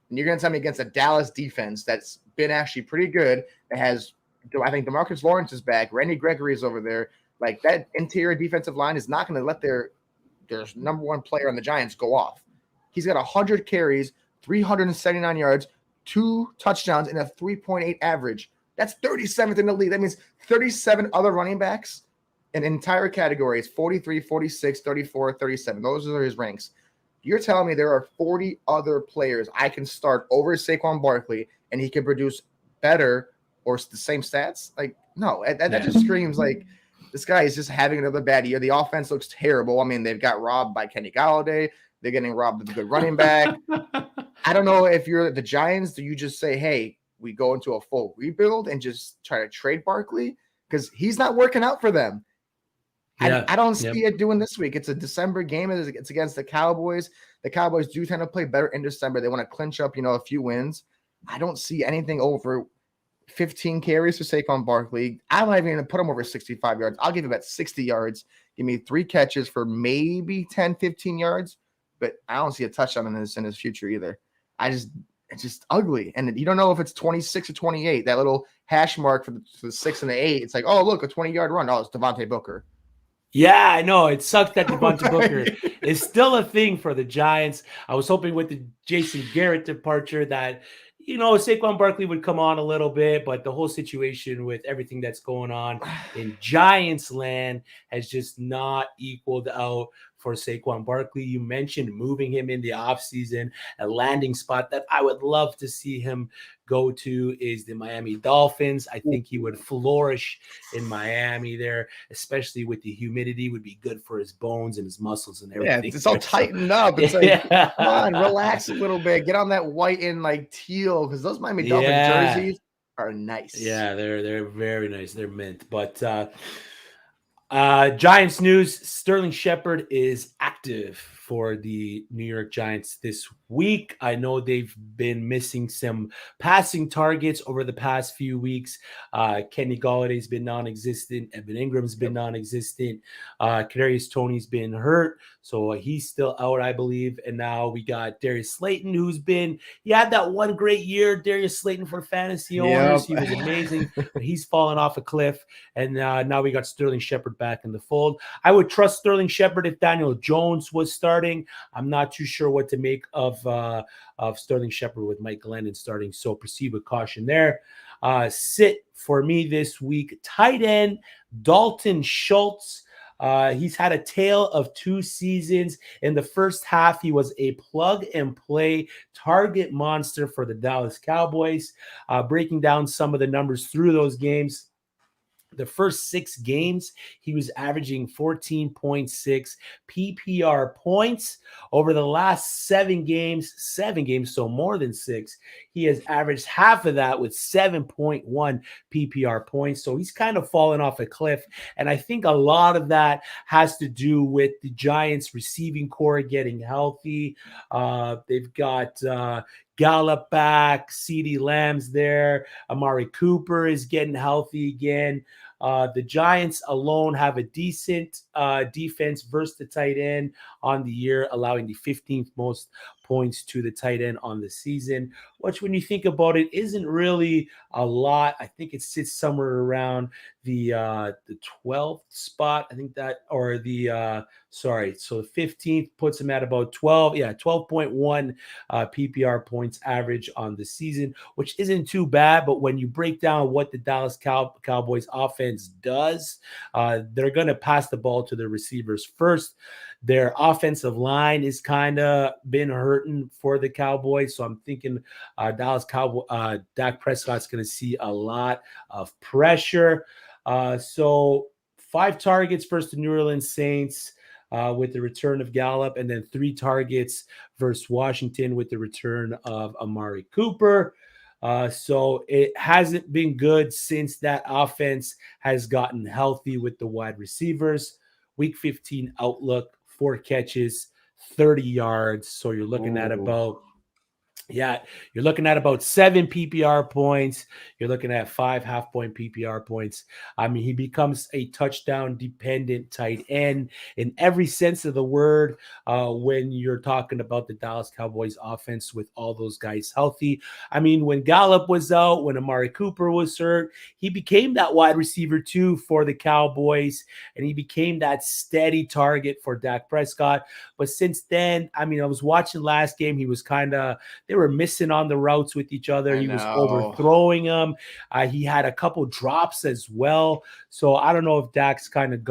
And you're going to tell me against a Dallas defense that's been actually pretty good, that has, I think DeMarcus Lawrence is back, Randy Gregory is over there. Like, that interior defensive line is not going to let their number one player on the Giants go off. He's got 100 carries, 379 yards, 2 touchdowns, and a 3.8 average. That's 37th in the league. That means 37 other running backs in entire categories, 43, 46, 34, 37. Those are his ranks. You're telling me there are 40 other players I can start over Saquon Barkley and he can produce better or the same stats? Like, no, that just screams like this guy is just having another bad year. The offense looks terrible. I mean, they've got robbed by Kenny Golladay. They're getting robbed of a good running back. I don't know if you're the Giants, do you just say, hey, we go into a full rebuild and just try to trade Barkley? Because he's not working out for them. Yeah. I don't see it doing this week. It's a December game. It's against the Cowboys. The Cowboys do tend to play better in December. They want to clinch up, a few wins. I don't see anything over 15 carries for Saquon Barkley. I'm not even going to put him over 65 yards. I'll give him about 60 yards. Give me 3 catches for maybe 10, 15 yards. But I don't see a touchdown in his future either. It's just ugly. And you don't know if it's 26 or 28. That little hash mark for the 6 and the 8. It's like, oh, look, a 20-yard run. Oh, it's Devontae Booker. Yeah, I know. It sucked that Devontae Booker is still a thing for the Giants. I was hoping with the Jason Garrett departure that, Saquon Barkley would come on a little bit, but the whole situation with everything that's going on in Giants land has just not equaled out for Saquon Barkley. You mentioned moving him in the offseason. A landing spot that I would love to see him go to is the Miami Dolphins. I think he would flourish in Miami there, especially with the humidity, would be good for his bones and his muscles and everything. Yeah, it's all tightened up. It's like, come on, relax a little bit. Get on that white and like teal, because those Miami Dolphins jerseys are nice. Yeah, they're very nice. They're mint. But Giants news, Sterling Shepard is active for the New York Giants this week. I know they've been missing some passing targets over the past few weeks. Kenny Galladay's been non-existent. Evan Ingram's been non-existent. Kadarius Toney's been hurt, so he's still out, I believe. And now we got Darius Slayton, he had that one great year, Darius Slayton, for fantasy owners. He was amazing, but he's fallen off a cliff. And now we got Sterling Shepard back in the fold. I would trust Sterling Shepard if Daniel Jones was starting. I'm not too sure what to make of Sterling Shepard with Mike Glennon starting, so proceed with caution there. Sit for me this week, tight end Dalton Schultz. He's had a tale of 2 seasons. In the first half, he was a plug-and-play target monster for the Dallas Cowboys. Breaking down some of the numbers through those games, the first 6 games, he was averaging 14.6 PPR points. Over the last 7 games, so more than 6, he has averaged half of that with 7.1 PPR points. So he's kind of fallen off a cliff. And I think a lot of that has to do with the Giants receiving core getting healthy. They've got Gallup back, CeeDee Lamb's there. Amari Cooper is getting healthy again. The Giants alone have a decent defense versus the tight end on the year, allowing the 15th most points to the tight end on the season, which when you think about it, isn't really a lot. I think it sits somewhere around the 12th spot. I think that, or so the 15th puts him at about 12.1 PPR points average on the season, which isn't too bad. But when you break down what the Dallas Cowboys offense does, they're going to pass the ball to the receivers first. Their offensive line is kind of been hurting for the Cowboys. So I'm thinking Dak Prescott's going to see a lot of pressure. So 5 targets versus the New Orleans Saints with the return of Gallup, and then 3 targets versus Washington with the return of Amari Cooper. So it hasn't been good since that offense has gotten healthy with the wide receivers. Week 15 outlook, 4 catches, 30 yards. So you're looking at about 7 PPR points. You're looking at 5 half-point PPR points. I mean, he becomes a touchdown-dependent tight end in every sense of the word when you're talking about the Dallas Cowboys offense with all those guys healthy. I mean, when Gallup was out, when Amari Cooper was hurt, he became that wide receiver too for the Cowboys, and he became that steady target for Dak Prescott. But since then, I mean, I was watching last game. He was they were missing on the routes with each other. He was overthrowing them. He had a couple drops as well. So I don't know if Dak's kind of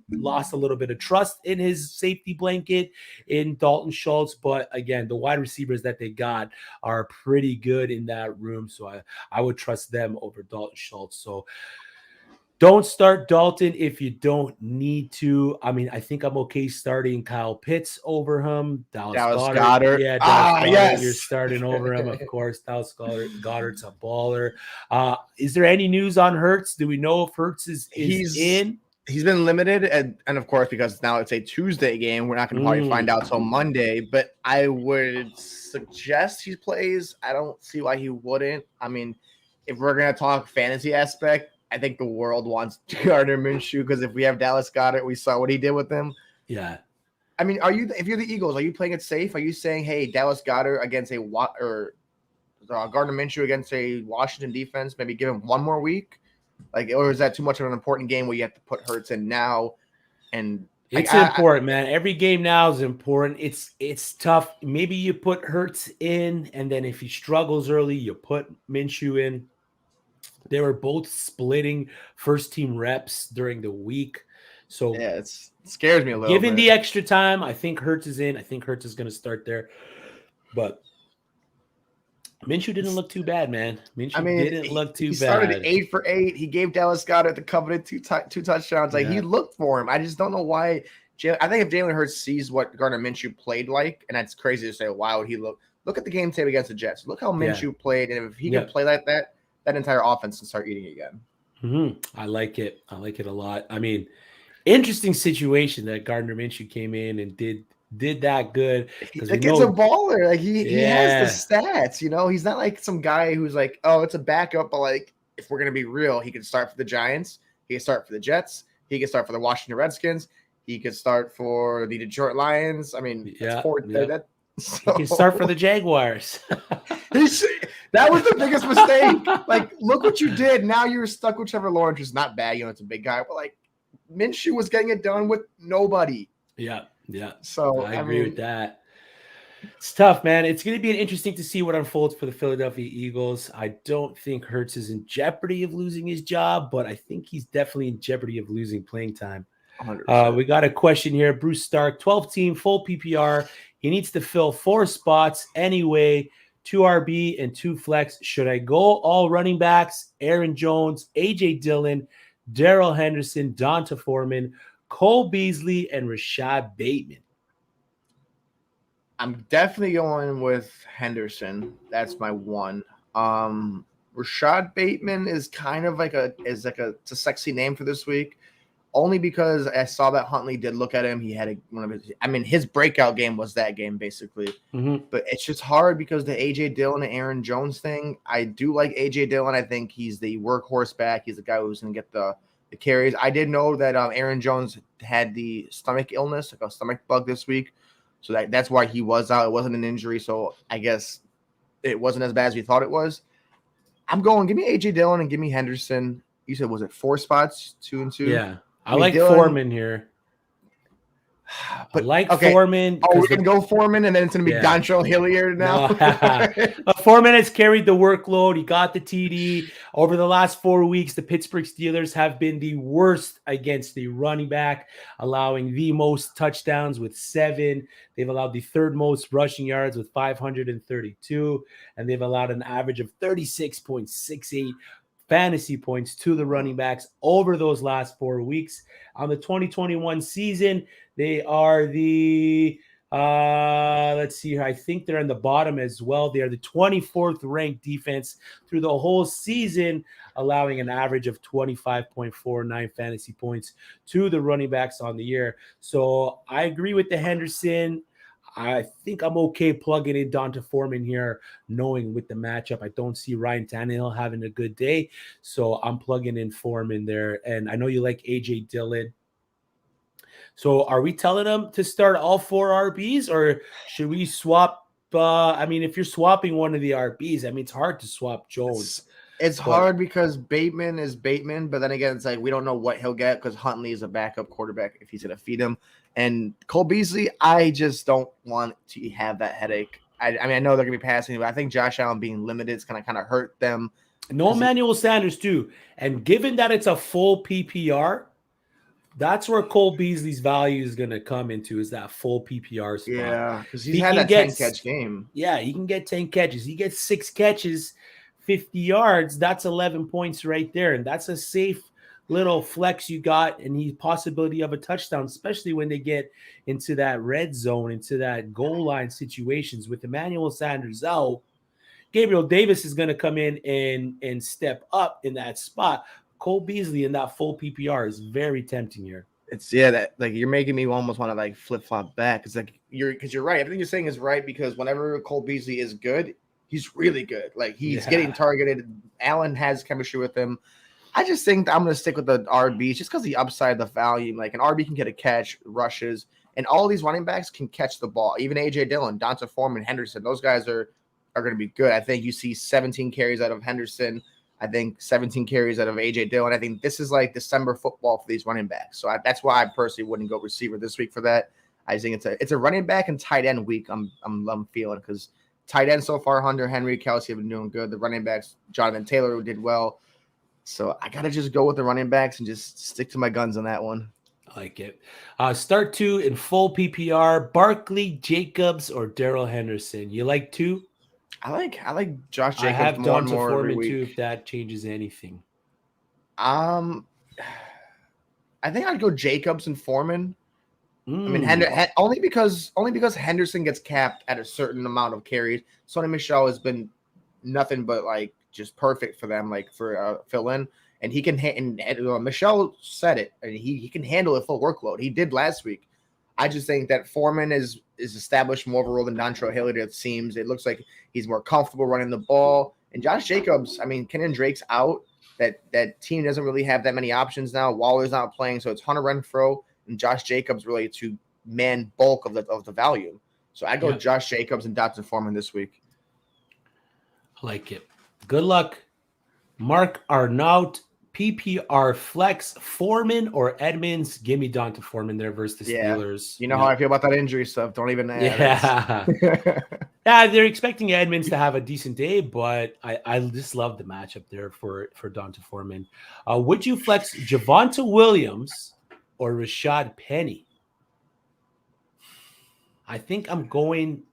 lost a little bit of trust in his safety blanket in Dalton Schultz. But again, the wide receivers that they got are pretty good in that room. So I would trust them over Dalton Schultz. So don't start Dalton if you don't need to. I mean, I think I'm okay starting Kyle Pitts over him. Dallas Goedert. Yeah, Dallas Goedert. Yes. You're starting over him, of course. Dallas Goedert's a baller. Is there any news on Ertz? Do we know if Ertz is in? He's been limited, and of course, because now it's a Tuesday game, we're not going to probably find out till Monday. But I would suggest he plays. I don't see why he wouldn't. I mean, if we're going to talk fantasy aspect, I think the world wants Gardner Minshew because if we have Dallas Goedert, we saw what he did with them. Yeah. I mean, if you're the Eagles, are you playing it safe? Are you saying, hey, Dallas Goedert against Gardner Minshew against a Washington defense, maybe give him one more week? Or is that too much of an important game where you have to put Ertz in now? And it's important, man. Every game now is important. It's tough. Maybe you put Ertz in, and then if he struggles early, you put Minshew in. They were both splitting first-team reps during the week. So yeah, it scares me a little bit. Given the extra time, I think Ertz is in. I think Ertz is going to start there. But Minshew didn't look too bad, man. Didn't look too bad. He started 8 for 8. He gave Dallas Goedert the coveted two touchdowns. He looked for him. I just don't know why. I think if Jalen Hurts sees what Gardner Minshew played like, and that's crazy to say, why would he look at the game tape against the Jets. Look how Minshew played, and if he can play like that, that entire offense can start eating again. I like it. I like it a lot. I mean, interesting situation that Gardner Minshew came in and did that good because we Like it's a know, baller. Like he has the yeah, stats. He's not like some guy who's like, oh, it's a backup. But like, if we're gonna be real, he can start for the Giants. He can start for the Jets. He can start for the Washington Redskins. He could start for the Detroit Lions. I mean, that's yeah, four. yeah. That He can start for so the Jaguars. that was the biggest mistake. Like, look what you did. Now you're stuck with Trevor Lawrence, who's not bad. It's a big guy, but like Minshew was getting it done with nobody. Yeah. So I agree with that. It's tough, man. It's going to be interesting to see what unfolds for the Philadelphia Eagles. I don't think Ertz is in jeopardy of losing his job, but I think he's definitely in jeopardy of losing playing time. 100%. We got a question here. Bruce Stark, 12-team, full PPR. He needs to fill 4 spots anyway, 2 RB and 2 flex. Should I go all running backs? Aaron Jones, A.J. Dillon, Darrell Henderson, Donta Foreman, Cole Beasley, and Rashaad Bateman. I'm definitely going with Henderson. That's my one. Rashaad Bateman is kind of it's a sexy name for this week, only because I saw that Huntley did look at him. He had his breakout game was that game basically. But it's just hard because the AJ Dillon and Aaron Jones thing. I do like AJ Dillon. I think he's the workhorse back. He's the guy who's going to get the carries. I did know that Aaron Jones had the stomach illness, like a stomach bug this week. So that's why he was out. It wasn't an injury. So I guess it wasn't as bad as we thought it was. I'm going, give me AJ Dillon and give me Henderson. You said, was it 4 spots, 2 and 2? Yeah. I like Dillon, Foreman here. But Foreman. Oh, we're going to go Foreman, and then it's going to be Dontrell Hilliard now. No. Foreman has carried the workload. He got the TD. Over the last 4 weeks, the Pittsburgh Steelers have been the worst against the running back, allowing the most touchdowns with 7. They've allowed the 3rd most rushing yards with 532, and they've allowed an average of 36.68 fantasy points to the running backs over those last 4 weeks. On the 2021 season, they are the let's see here. I think they're in the bottom as well. They are the 24th ranked defense through the whole season, allowing an average of 25.49 fantasy points to the running backs on the year. So I agree with the Henderson. I think I'm okay plugging in Donta Foreman here, knowing with the matchup, I don't see Ryan Tannehill having a good day. So I'm plugging in Foreman there. And I know you like AJ Dillon. So are we telling them to start all 4 RBs, or should we swap? If you're swapping one of the RBs, it's hard to swap Jones. It's hard because Bateman is Bateman, but then again, it's like we don't know what he'll get because Huntley is a backup quarterback if he's going to feed him. And Cole Beasley, I just don't want to have that headache. I know they're going to be passing, but I think Josh Allen being limited is going to kind of hurt them. No Emmanuel Sanders too. And given that it's a full PPR, that's where Cole Beasley's value is going to come into, is that full PPR spot. Yeah, because he's had that 10-catch game. Yeah, he can get 10 catches. He gets 6 catches, 50 yards. That's 11 points right there. And that's a safe little flex you got, and the possibility of a touchdown, especially when they get into that red zone, into that goal line situations. With Emmanuel Sanders out, Gabriel Davis is going to come in and step up in that spot. Cole Beasley in that full PPR is very tempting here. It's that like you're making me almost want to like flip flop back. It's like you're right. Everything you're saying is right because whenever Cole Beasley is good, he's really good. Like he's getting targeted. Allen has chemistry with him. I just think I'm going to stick with the RBs just because the upside, the value. Like an RB can get a catch, rushes, and all these running backs can catch the ball. Even AJ Dillon, Donta Foreman, Henderson, those guys are going to be good. I think you see 17 carries out of Henderson. I think 17 carries out of AJ Dillon. I think this is like December football for these running backs. So that's why I personally wouldn't go receiver this week for that. I think it's a running back and tight end week. I'm feeling because tight end so far, Hunter Henry, Kelsey have been doing good. The running backs, Jonathan Taylor, who did well. So I gotta just go with the running backs and just stick to my guns on that one. I like it. Start 2 in full PPR: Barkley, Jacobs, or Darrell Henderson. You like 2? I like Josh Jacobs. I have more and Donta more Foreman every week. too. If that changes anything, I think I'd go Jacobs and Foreman. Only because Henderson gets capped at a certain amount of carries. Sonny Michel has been nothing but like just perfect for them, like for fill in. and he can. And Michelle said it, and he can handle a full workload. He did last week. I just think that Foreman is established more of a role than Dontrell Hilliard. It seems it looks like he's more comfortable running the ball. And Josh Jacobs, I mean, Kenyon Drake's out. That team doesn't really have that many options now. Waller's not playing, so it's Hunter Renfrow and Josh Jacobs really to man bulk of the value. So I go Josh Jacobs and Dotson Foreman this week. I like it. Good luck. Mark Arnaut, PPR flex, Foreman or Edmonds? Give me Donta Foreman there versus the Steelers. You know how I feel about that injury stuff. Don't even add Yeah, they're expecting Edmonds to have a decent day, but I just love the matchup there for Donta Foreman. Would you flex Javonte Williams or Rashaad Penny? I think I'm going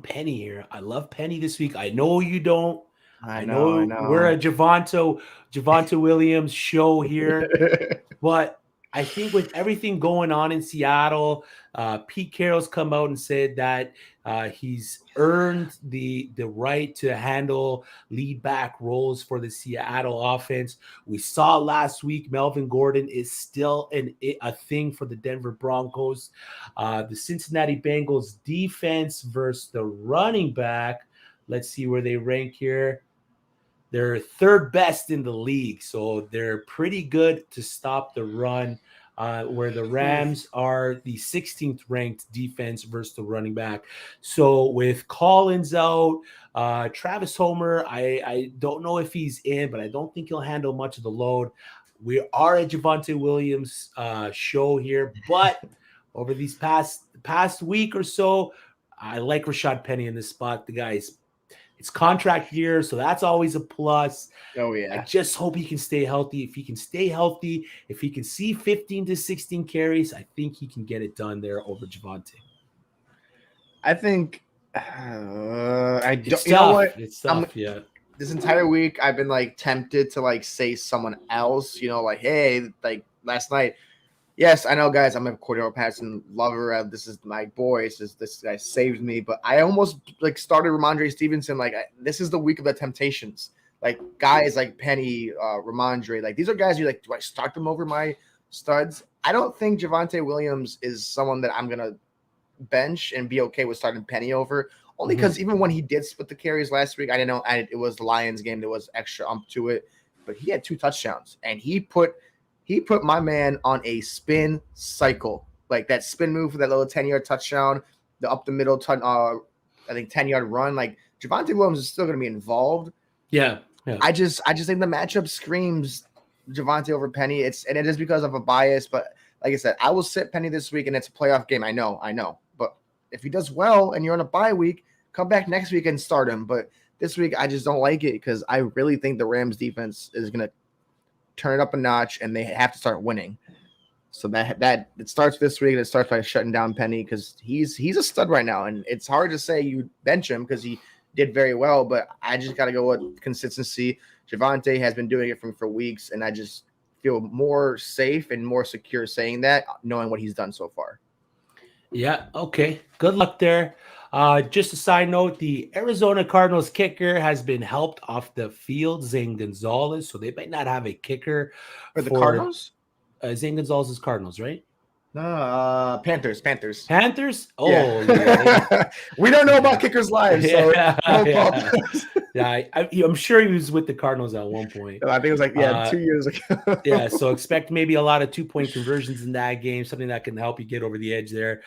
Penny here. I love Penny this week. I know you don't. I know. We're a Javonte Williams show here, but I think with everything going on in Seattle, Pete Carroll's come out and said that he's earned the right to handle lead back roles for the Seattle offense. We saw last week Melvin Gordon is still a thing for the Denver Broncos. The Cincinnati Bengals defense versus the running back. Let's see where they rank here. They're third best in the league, so they're pretty good to stop the run, where the Rams are the 16th ranked defense versus the running back. So with Collins out, Travis Homer, I don't know if he's in, but I don't think he'll handle much of the load. We are a Javonte Williams show here, but over these past week or so, I like Rashaad Penny in this spot. The guy's it's contract year, so that's always a plus. Oh, yeah. I just hope he can stay healthy. If he can stay healthy, if he can see 15 to 16 carries, I think he can get it done there over Javonte. I think It's tough, yeah. This entire week, I've been like tempted to like say someone else, like, hey, like last night. Yes, I know, guys. I'm a Cordero Patterson lover. This is my boy. This guy saved me. But I almost like started Ramondre Stevenson. Like this is the week of the temptations. Like guys like Penny, Ramondre. Like these are guys you like. Do I start them over my studs? I don't think Javonte Williams is someone that I'm gonna bench and be okay with starting Penny over. Only because even when he did split the carries last week, I didn't know it was the Lions game. There was extra to it, but he had 2 touchdowns and he put my man on a spin cycle, like that spin move for that little 10-yard touchdown, the up the middle, I think 10-yard run. Like Javonte Williams is still going to be involved. Yeah. I just think the matchup screams Javonte over Penny. It is because of a bias, but like I said, I will sit Penny this week, and it's a playoff game. I know. But if he does well and you're on a bye week, come back next week and start him. But this week, I just don't like it because I really think the Rams defense is going to turn it up a notch, and they have to start winning. So that it starts this week, and it starts by shutting down Penny because he's a stud right now, and it's hard to say you bench him because he did very well, but I just got to go with consistency. Javonte has been doing it for weeks, and I just feel more safe and more secure saying that, knowing what he's done so far. Yeah, okay. Good luck there. Just a side note, the Arizona Cardinals kicker has been helped off the field, Zane Gonzalez, so they might not have a kicker. For the Cardinals? Zane Gonzalez is Cardinals, right? No, Panthers. Panthers? Oh, yeah. We don't know about kickers' lives, so I'm sure he was with the Cardinals at one point. I think it was 2 years ago. Yeah, so expect maybe a lot of 2-point conversions in that game, something that can help you get over the edge there.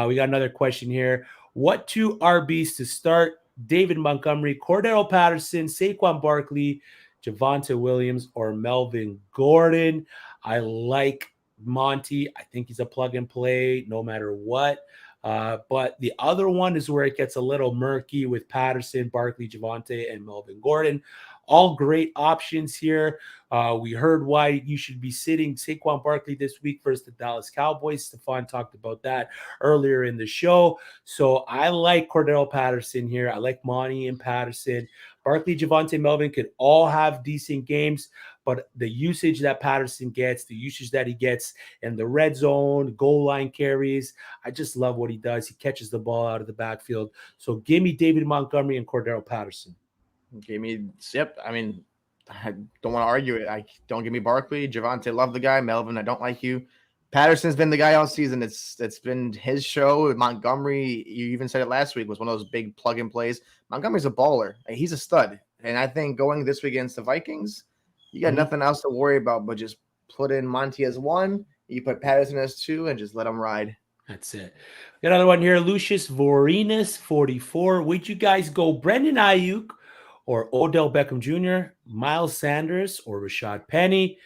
We got another question here. What 2 RBs to start? David Montgomery, Cordero Patterson, Saquon Barkley, Javonte Williams, or Melvin Gordon? I like Monty. I think he's a plug and play no matter what. But the other one is where it gets a little murky with Patterson, Barkley, Javonte, and Melvin Gordon. All great options here. We heard why you should be sitting Saquon Barkley this week versus the Dallas Cowboys. Stephon talked about that earlier in the show. So I like Cordero Patterson here. I like Monty and Patterson. Barkley, Javonte, Melvin could all have decent games, but the usage that Patterson gets, the usage that he gets in the red zone, goal line carries, I just love what he does. He catches the ball out of the backfield. So give me David Montgomery and Cordero Patterson. I mean, I don't want to argue it. I don't give me Barkley. Javonte, love the guy. Melvin, I don't like you. Patterson's been the guy all season. It's been his show. Montgomery, you even said it last week, was one of those big plug and plays. Montgomery's a baller. He's a stud. And I think going this week against the Vikings, you got nothing else to worry about but just put in Monty as 1. You put Patterson as 2 and just let him ride. That's it. Got another one here. Lucius Vorenus, 44. Would you guys go Brendan Ayuk or Odell Beckham Jr., Miles Sanders, or Rashaad Penny?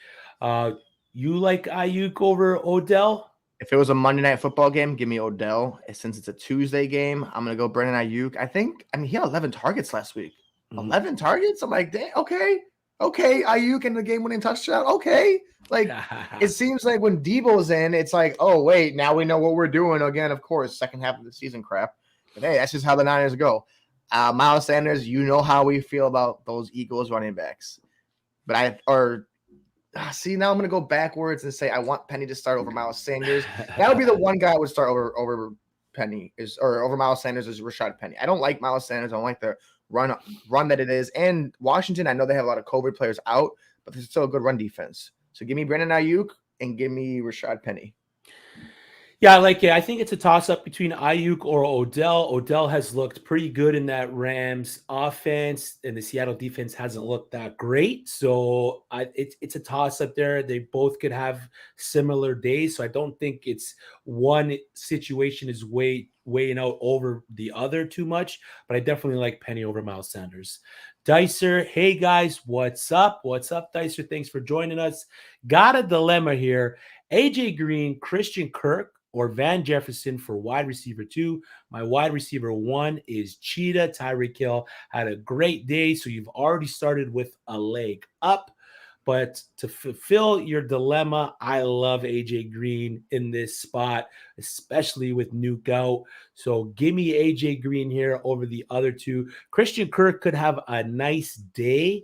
You like Ayuk over Odell? If it was a Monday Night Football game, give me Odell. Since it's a Tuesday game, I'm going to go Brendan Ayuk. He had 11 targets last week. 11 targets? I'm like, dang, okay, Ayuk in the game-winning touchdown. Okay. Like, it seems like when Debo's in, it's like, oh, wait, now we know what we're doing again, of course, second half of the season crap. But, hey, that's just how the Niners go. Miles Sanders, you know how we feel about those Eagles running backs. But see, now I'm going to go backwards and say I want Penny to start over Miles Sanders. That would be the one guy I would start over Penny over Miles Sanders is Rashaad Penny. I don't like Miles Sanders. I don't like the run that it is. And Washington, I know they have a lot of COVID players out, but there's still a good run defense. So give me Brandon Ayuk and give me Rashaad Penny. Yeah, I like it. I think it's a toss-up between Ayuk or Odell. Odell has looked pretty good in that Rams offense, and the Seattle defense hasn't looked that great. So it's a toss-up there. They both could have similar days. So I don't think it's one situation is weighing out over the other too much. But I definitely like Penny over Miles Sanders. Dicer, hey guys, what's up? What's up, Dicer? Thanks for joining us. Got a dilemma here. AJ Green, Christian Kirk, or Van Jefferson for wide receiver 2. My wide receiver 1 is Cheetah. Tyreek Hill had a great day, so you've already started with a leg up. But to fulfill your dilemma, I love AJ Green in this spot, especially with Nuke out. So give me AJ Green here over the other 2. Christian Kirk could have a nice day,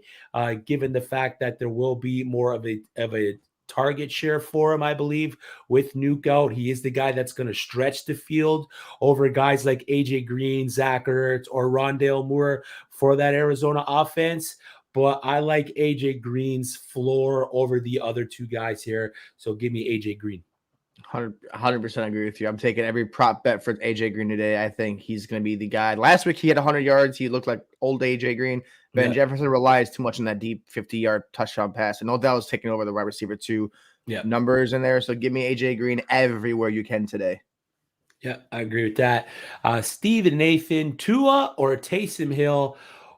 given the fact that there will be more of a target share for him, I believe, with Nuke out. He is the guy that's going to stretch the field over guys like AJ Green, Zach Ertz, or Rondale Moore for that Arizona offense. But I like AJ Green's floor over the other 2 guys here. So give me AJ Green. 100% agree with you. I'm taking every prop bet for AJ Green today. I think he's going to be the guy. Last week he had 100 yards. He looked like old AJ Green. Van Jefferson relies too much on that deep 50-yard touchdown pass. And Odell is taking over the wide receiver 2 numbers in there. So give me AJ Green everywhere you can today. Yeah, I agree with that. Steve and Nathan, Tua or Taysom Hill?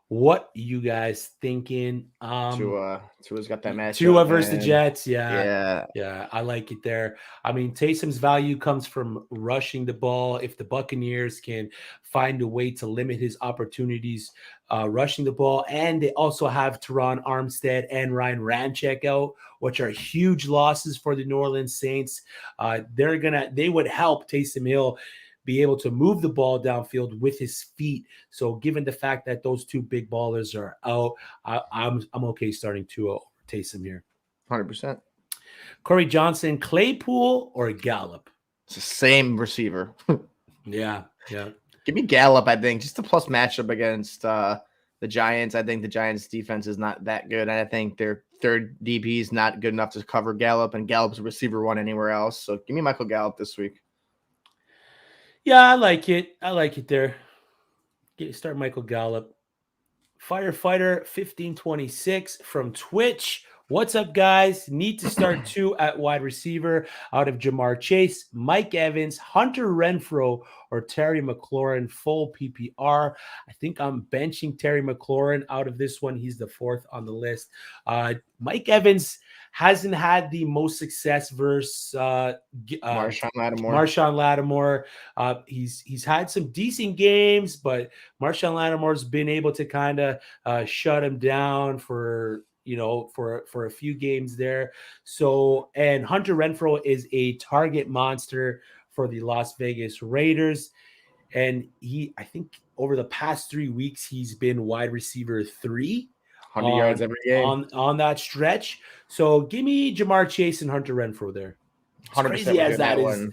What you guys thinking? Tua's got that match. Tua versus the Jets. Yeah. I like it there. I mean, Taysom's value comes from rushing the ball. If the Buccaneers can find a way to limit his opportunities rushing the ball, and they also have Teron Armstead and Ryan Ramczyk out, which are huge losses for the New Orleans Saints. They would help Taysom Hill be able to move the ball downfield with his feet. So given the fact that those 2 big ballers are out, I'm okay starting Tua over Taysom here. 100%. Corey Johnson, Claypool or Gallup? It's the same receiver. Yeah. Give me Gallup, I think. Just a plus matchup against the Giants. I think the Giants' defense is not that good. And I think their third DB is not good enough to cover Gallup, and Gallup's a receiver 1 anywhere else. So give me Michael Gallup this week. Yeah, I like it. There. Start Michael Gallup. Firefighter 1526 from Twitch. What's up, guys? Need to start 2 at wide receiver out of Jamar Chase, Mike Evans, Hunter Renfrow, or Terry McLaurin, full PPR. I think I'm benching Terry McLaurin out of this one. He's the 4th on the list. Mike Evans hasn't had the most success versus Marshawn Lattimore. He's had some decent games, but Marshawn Lattimore's been able to kind of shut him down for a few games there. So, and Hunter Renfrow is a target monster for the Las Vegas Raiders. And I think over the past 3 weeks, he's been wide receiver 3. 100 yards every game on that stretch. So give me Jamar Chase and Hunter Renfrow there. As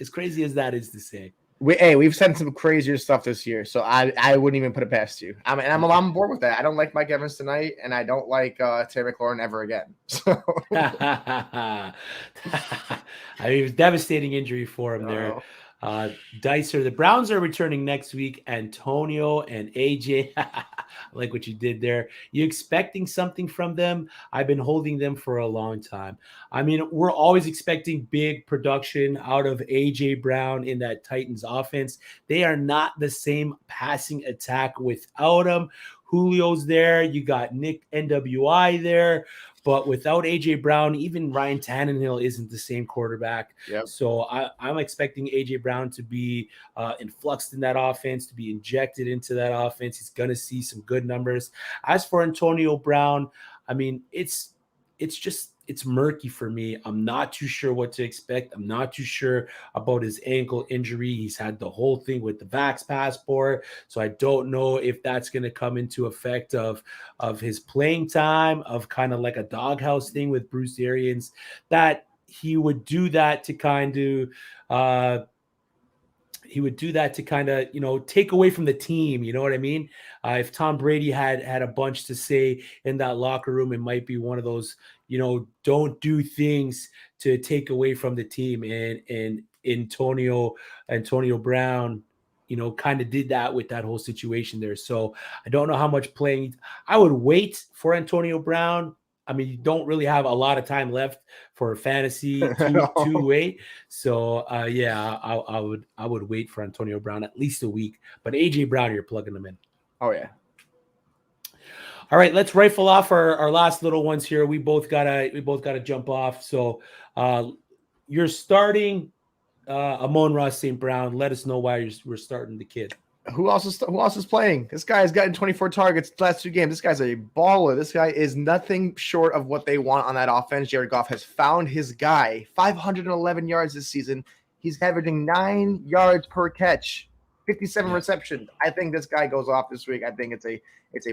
crazy as that is to say. We've said some crazier stuff this year, so I wouldn't even put it past you. I'm on board with that. I don't like Mike Evans tonight, and I don't like Terry McLaurin ever again. So I mean, it was a devastating injury for him there. Dicer, the Browns are returning next week. Antonio and AJ. I like what you did there. You expecting something from them? I've been holding them for a long time. I mean, we're always expecting big production out of AJ Brown in that Titans offense. They are not the same passing attack without him. Julio's there. You got Nick NWI there. But without A.J. Brown, even Ryan Tannehill isn't the same quarterback. Yep. So I'm expecting A.J. Brown to be influxed in that offense, to be injected into that offense. He's going to see some good numbers. As for Antonio Brown, I mean, it's murky for me. I'm not too sure what to expect. I'm not too sure about his ankle injury. He's had the whole thing with the Vax passport. So I don't know if that's going to come into effect of his playing time, of kind of like a doghouse thing with Bruce Arians, that he would do that to kind of take away from the team. You know what I mean? If Tom Brady had a bunch to say in that locker room, it might be one of those, don't do things to take away from the team. And Antonio Brown, kind of did that with that whole situation there. So I don't know how much playing. I would wait for Antonio Brown. I mean, you don't really have a lot of time left for fantasy to wait. So I would wait for Antonio Brown at least a week. But AJ Brown, you're plugging them in. Oh yeah. All right, let's rifle off our last little ones here. We both gotta jump off. So you're starting Amon-Ra St. Brown. Let us know why we're starting the kid. Who else is playing? This guy has gotten 24 targets the last 2 games. This guy's a baller. This guy is nothing short of what they want on that offense. Jared Goff has found his guy. 511 yards this season. He's averaging 9 yards per catch, 57 receptions. I think this guy goes off this week. I think it's a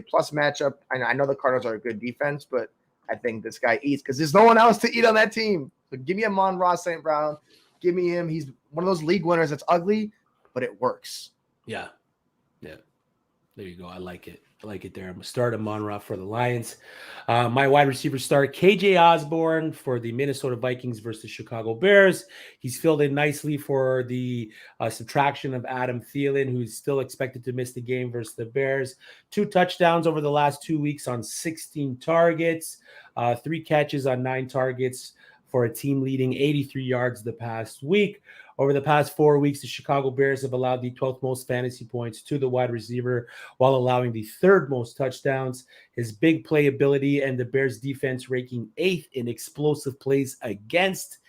plus matchup. I know the Cardinals are a good defense, but I think this guy eats because there's no one else to eat on that team. So give me Amon-Ra St. Brown. Give me him. He's one of those league winners that's ugly, but it works. Yeah. There you go. I like it. there. I'm going to start Amon-Ra for the Lions. My wide receiver start, KJ Osborne for the Minnesota Vikings versus Chicago Bears. He's filled in nicely for the subtraction of Adam Thielen, who's still expected to miss the game versus the Bears. 2 touchdowns over the last 2 weeks on 16 targets, 3 catches on 9 targets for a team leading 83 yards the past week. Over the past 4 weeks, the Chicago Bears have allowed the 12th most fantasy points to the wide receiver while allowing the 3rd most touchdowns. His big playability and the Bears defense ranking 8th in explosive plays against.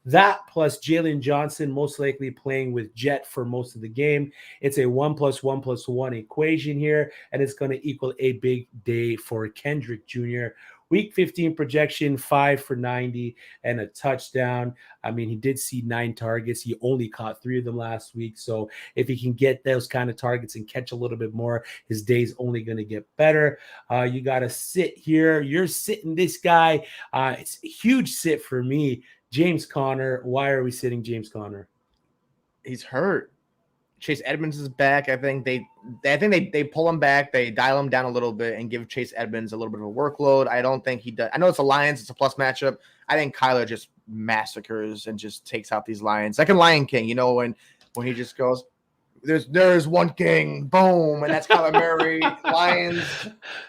That plus Jalen Johnson most likely playing with Jet for most of the game. It's a 1 + 1 + 1 equation here, and it's going to equal a big day for Kendrick Jr. Week 15 projection, 5 for 90 and a touchdown. I mean, he did see 9 targets. He only caught 3 of them last week. So if he can get those kind of targets and catch a little bit more, his day's only going to get better. You got to sit here. You're sitting this guy. It's a huge sit for me. James Conner. Why are we sitting James Conner? He's hurt. Chase Edmonds is back. I think they pull him back. They dial him down a little bit and give Chase Edmonds a little bit of a workload. I don't think he does. I know it's the Lions. It's a plus matchup. I think Kyler just massacres and just takes out these Lions. Like in Lion King, when he just goes, there's one king, boom, and that's Kyler Murray. Lions,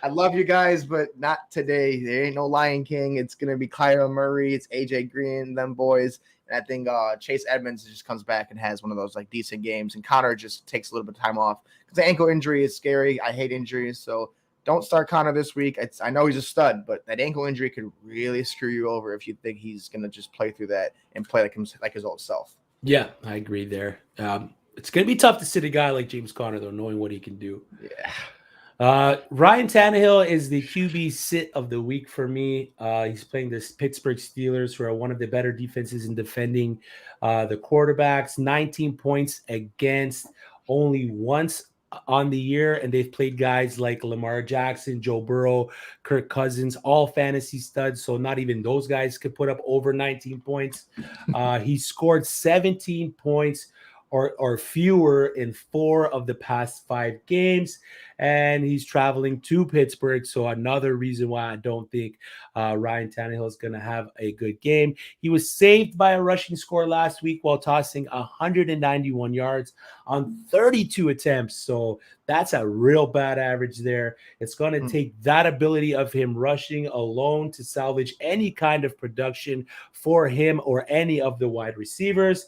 I love you guys, but not today. There ain't no Lion King. It's going to be Kyler Murray. It's AJ Green, them boys. And I think Chase Edmonds just comes back and has one of those like decent games, and Connor just takes a little bit of time off because the ankle injury is scary. I hate injuries, so don't start Connor this week. I know he's a stud, but that ankle injury could really screw you over if you think he's going to just play through that and play like his old self. Yeah, I agree there. It's going to be tough to sit a guy like James Conner, though, knowing what he can do. Yeah. Ryan Tannehill is the QB sit of the week for me. He's playing the Pittsburgh Steelers, who are one of the better defenses in defending the quarterbacks. 19 points against only once on the year, and they've played guys like Lamar Jackson, Joe Burrow, Kirk Cousins, all fantasy studs, so not even those guys could put up over 19 points. He scored 17 points or fewer in 4 of the past 5 games. And he's traveling to Pittsburgh. So another reason why I don't think Ryan Tannehill is going to have a good game. He was saved by a rushing score last week while tossing 191 yards on 32 attempts. So that's a real bad average there. It's going to take that ability of him rushing alone to salvage any kind of production for him or any of the wide receivers.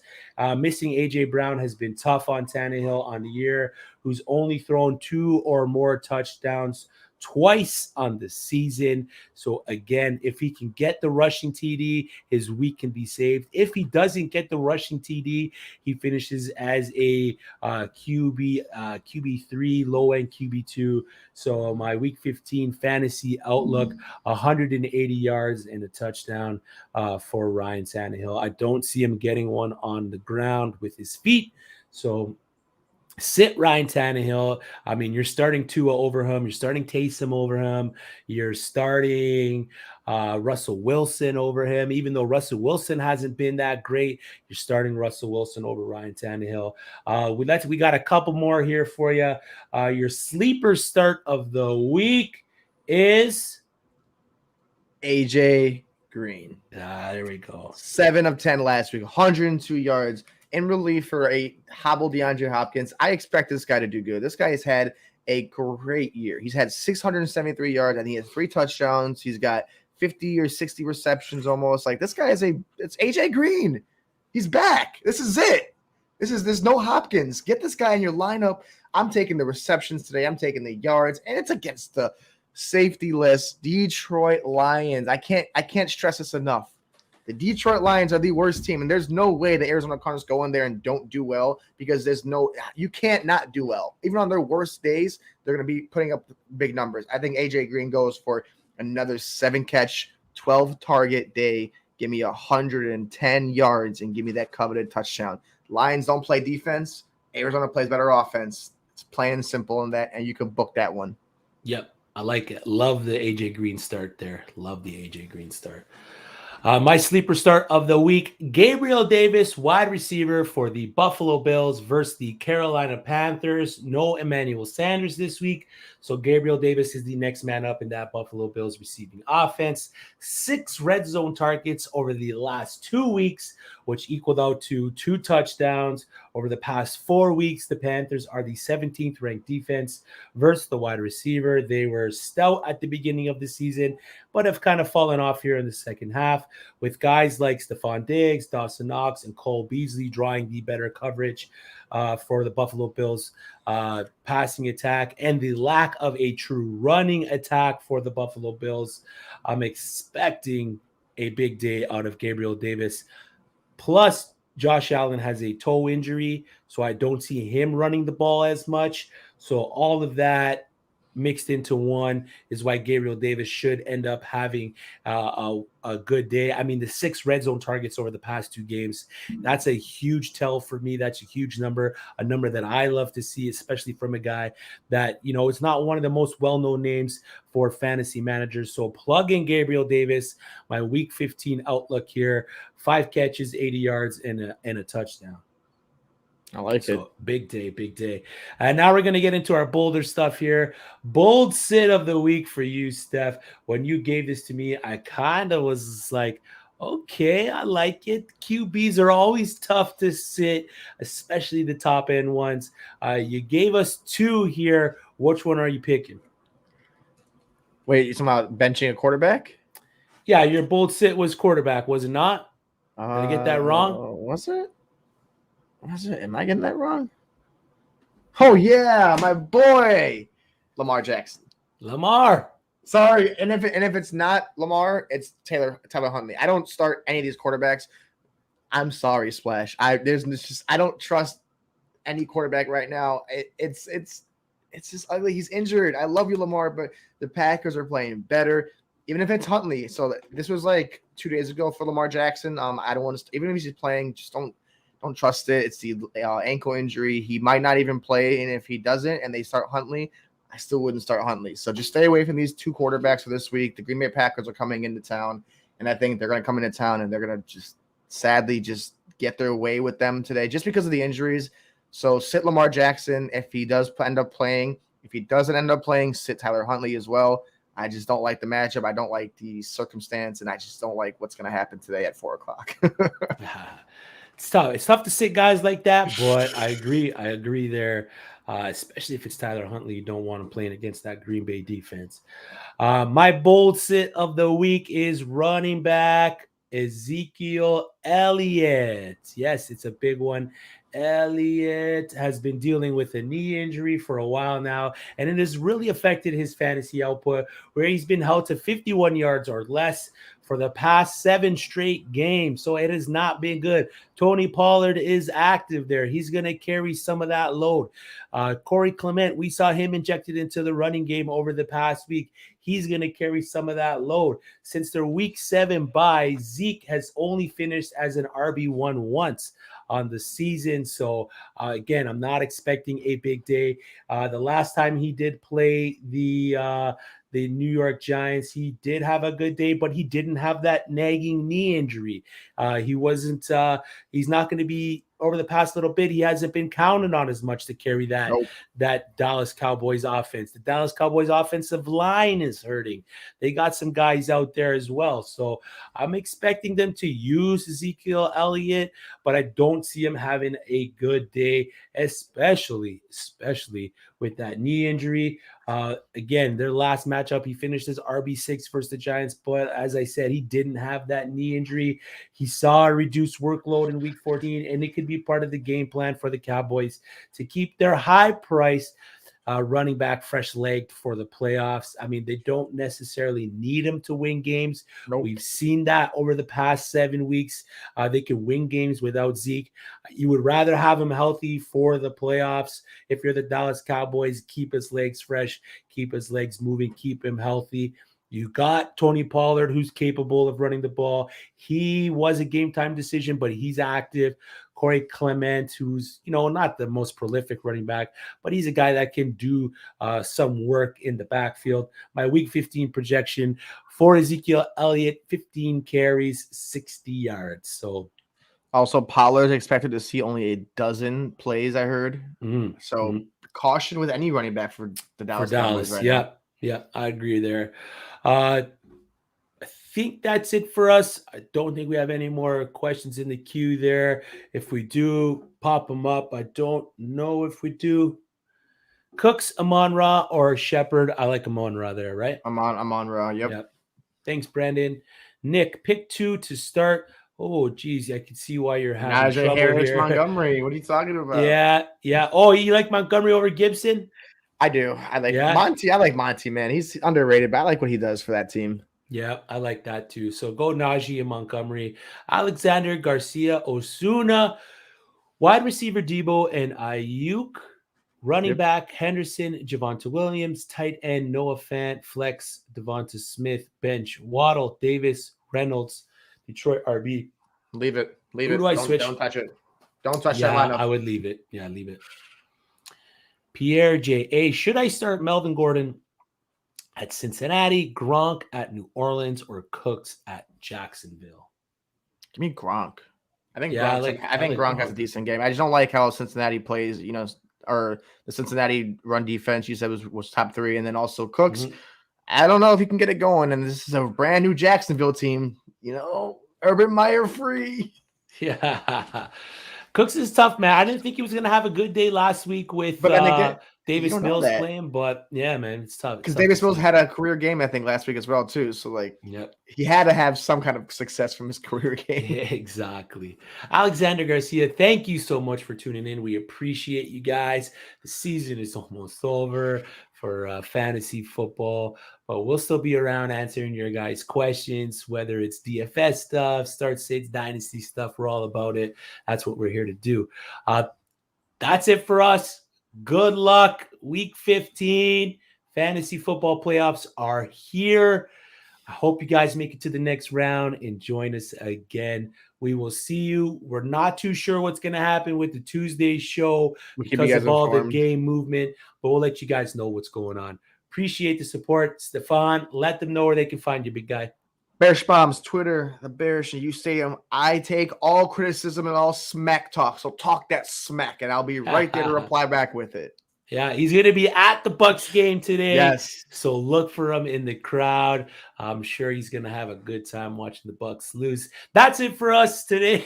Missing A.J. Brown has been tough on Tannehill on the year, who's only thrown 2 or more touchdowns twice on the season. So again, if he can get the rushing TD, his week can be saved. If he doesn't get the rushing TD, he finishes as a QB3, low-end QB2. So my week 15 fantasy outlook, 180 yards and a touchdown for Ryan Tannehill. I don't see him getting one on the ground with his feet. So sit Ryan Tannehill. I mean, you're starting Tua over him. You're starting Taysom over him. You're starting Russell Wilson over him. Even though Russell Wilson hasn't been that great, you're starting Russell Wilson over Ryan Tannehill. We got a couple more here for you. Your sleeper start of the week is AJ Green. There we go. 7 of 10 last week, 102 yards. In relief for a hobbled DeAndre Hopkins. I expect this guy to do good. This guy has had a great year. He's had 673 yards and he has 3 touchdowns. He's got 50 or 60 receptions almost. Like, this guy it's AJ Green. He's back. This is it. There's no Hopkins. Get this guy in your lineup. I'm taking the receptions today. I'm taking the yards, and it's against the safety list Detroit Lions. I can't stress this enough. The Detroit Lions are the worst team, and there's no way the Arizona Cardinals go in there and don't do well, because you can't not do well. Even on their worst days, they're going to be putting up big numbers. I think AJ Green goes for another 7-catch, 12-target day. Give me 110 yards and give me that coveted touchdown. Lions don't play defense. Arizona plays better offense. It's plain and simple in that, and you can book that one. Yep, I like it. Love the AJ Green start there. Love the AJ Green start. My sleeper start of the week, Gabriel Davis, wide receiver for the Buffalo Bills versus the Carolina Panthers. No Emmanuel Sanders this week, so Gabriel Davis is the next man up in that Buffalo Bills receiving offense. 6 red zone targets over the last 2 weeks, which equaled out to 2 touchdowns. Over the past 4 weeks, the Panthers are the 17th ranked defense versus the wide receiver. They were stout at the beginning of the season, but have kind of fallen off here in the second half, with guys like Stephon Diggs, Dawson Knox, and Cole Beasley drawing the better coverage for the Buffalo Bills passing attack, and the lack of a true running attack for the Buffalo Bills. I'm expecting a big day out of Gabriel Davis. Plus, Josh Allen has a toe injury, so I don't see him running the ball as much. So all of that mixed into one is why Gabriel Davis should end up having a good day. I mean, the 6 red zone targets over the past 2 games, that's a huge tell for me. That's a huge number, a number that I love to see, especially from a guy that, it's not one of the most well-known names for fantasy managers. So plug in Gabriel Davis, my week 15 outlook here, 5 catches, 80 yards, and a touchdown. I like it. Big day, big day. And now we're going to get into our bolder stuff here. Bold sit of the week for you, Steph. When you gave this to me, I kind of was like, okay, I like it. QBs are always tough to sit, especially the top end ones. You gave us 2 here. Which one are you picking? Wait, you're talking about benching a quarterback? Yeah, your bold sit was quarterback, was it not? Did I get that wrong? Was it? Am I getting that wrong? Oh, yeah, my boy, Lamar Jackson. Lamar. Sorry, and if it's not Lamar, it's Tyler Huntley. I don't start any of these quarterbacks. I'm sorry, Splash. I don't trust any quarterback right now. It's just ugly. He's injured. I love you, Lamar, but the Packers are playing better, even if it's Huntley. So this was like 2 days ago for Lamar Jackson. I don't want to, even if he's playing, just don't trust it. It's the ankle injury. He might not even play, and if he doesn't and they start Huntley, I still wouldn't start Huntley. So just stay away from these 2 quarterbacks for this week. The Green Bay Packers are coming into town, and I think they're going to come into town and they're going to just sadly just get their way with them today just because of the injuries. So sit Lamar Jackson if he does end up playing. If he doesn't end up playing, sit Tyler Huntley as well. I just don't like the matchup. I don't like the circumstance, and I just don't like what's going to happen today at 4:00. It's tough. It's tough to sit guys like that, but I agree. I agree there, especially if it's Tyler Huntley. You don't want him playing against that Green Bay defense. My bold sit of the week is running back Ezekiel Elliott. Yes, it's a big one. Elliott has been dealing with a knee injury for a while now, and it has really affected his fantasy output, where he's been held to 51 yards or less for the past 7 straight games. So it has not been good. Tony Pollard is active there. He's going to carry some of that load. Corey Clement, we saw him injected into the running game over the past week. He's going to carry some of that load. Since their week 7 bye, Zeke has only finished as an RB1 once on the season. So again, I'm not expecting a big day. The last time he did play the New York Giants, he did have a good day, but he didn't have that nagging knee injury. He's not going to be, over the past little bit, he hasn't been counted on as much to carry that Dallas Cowboys offense. The Dallas Cowboys offensive line is hurting. They got some guys out there as well. So I'm expecting them to use Ezekiel Elliott, but I don't see him having a good day, especially with that knee injury. Again, their last matchup, he finished as RB6 versus the Giants, but as I said, he didn't have that knee injury. He saw a reduced workload in week 14, and it could be part of the game plan for the Cowboys to keep their high-priced running back fresh-legged for the playoffs. I mean, they don't necessarily need him to win games. Nope. We've seen that over the past 7 weeks. They can win games without Zeke. You would rather have him healthy for the playoffs. If you're the Dallas Cowboys, keep his legs fresh, keep his legs moving, keep him healthy. You got Tony Pollard, who's capable of running the ball. He was a game-time decision, but he's active. Corey Clement, who's, not the most prolific running back, but he's a guy that can do some work in the backfield. My week 15 projection for Ezekiel Elliott, 15 carries, 60 yards. So also, Pollard's expected to see only a dozen plays, I heard. So caution with any running back for the Dallas Cowboys right now. Yeah, I agree there. I think that's it for us. I don't think we have any more questions in the queue there. If we do, pop them up. I don't know if we do. Cooks, Amon-Ra, or Shepard? I like Amon-Ra there, right? Amon-Ra, yep. Thanks, Brandon. Nick, pick 2 to start. Oh, geez, I can see why you're having trouble Harris, here. Montgomery, what are you talking about? Yeah. Oh, you like Montgomery over Gibson? I do. I like Monty. I like Monty, man. He's underrated, but I like what he does for that team. Yeah, I like that too. So go Najee and Montgomery. Alexander, Garcia, Osuna, wide receiver Debo and Ayuk, running back Henderson, Javonte Williams, tight end Noah Fant, flex Devonta Smith, bench Waddle, Davis, Reynolds, Detroit RB. Leave it. Who do I switch? Don't touch it. Don't touch that lineup. I would leave it. Yeah, leave it. Pierre J.A. Should I start Melvin Gordon at Cincinnati, Gronk at New Orleans, or Cooks at Jacksonville? Give me Gronk. I think Gronk has a decent game. I just don't like how Cincinnati plays, or the Cincinnati run defense you said was top 3, and then also Cooks. I don't know if he can get it going, and this is a brand new Jacksonville team. Urban Meyer free. Yeah. Cooks is tough, man. I didn't think he was going to have a good day last week with Davis Mills playing, but yeah, man, it's tough. Because Davis Mills had a career game, I think, last week as well, too. So, he had to have some kind of success from his career game. Yeah, exactly. Alexander Garcia, thank you so much for tuning in. We appreciate you guys. The season is almost over for fantasy football, but we'll still be around answering your guys' questions, whether it's DFS stuff, start sits, dynasty stuff. We're all about it. That's what we're here to do. That's it for us. Good luck. Week 15 fantasy football playoffs are here. I hope you guys make it to the next round and join us again. We will see you. We're not too sure what's going to happen with the Tuesday show because of all the game movement, but we'll let you guys know what's going on. Appreciate the support. Stefan, let them know where they can find you, big guy. Bearish Bombs, Twitter, the Bearish and uSTADIUM. I take all criticism and all smack talk. So talk that smack, and I'll be right there to reply back with it. Yeah, he's going to be at the Bucks game today. Yes. So look for him in the crowd. I'm sure he's going to have a good time watching the Bucks lose. That's it for us today.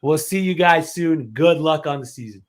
We'll see you guys soon. Good luck on the season.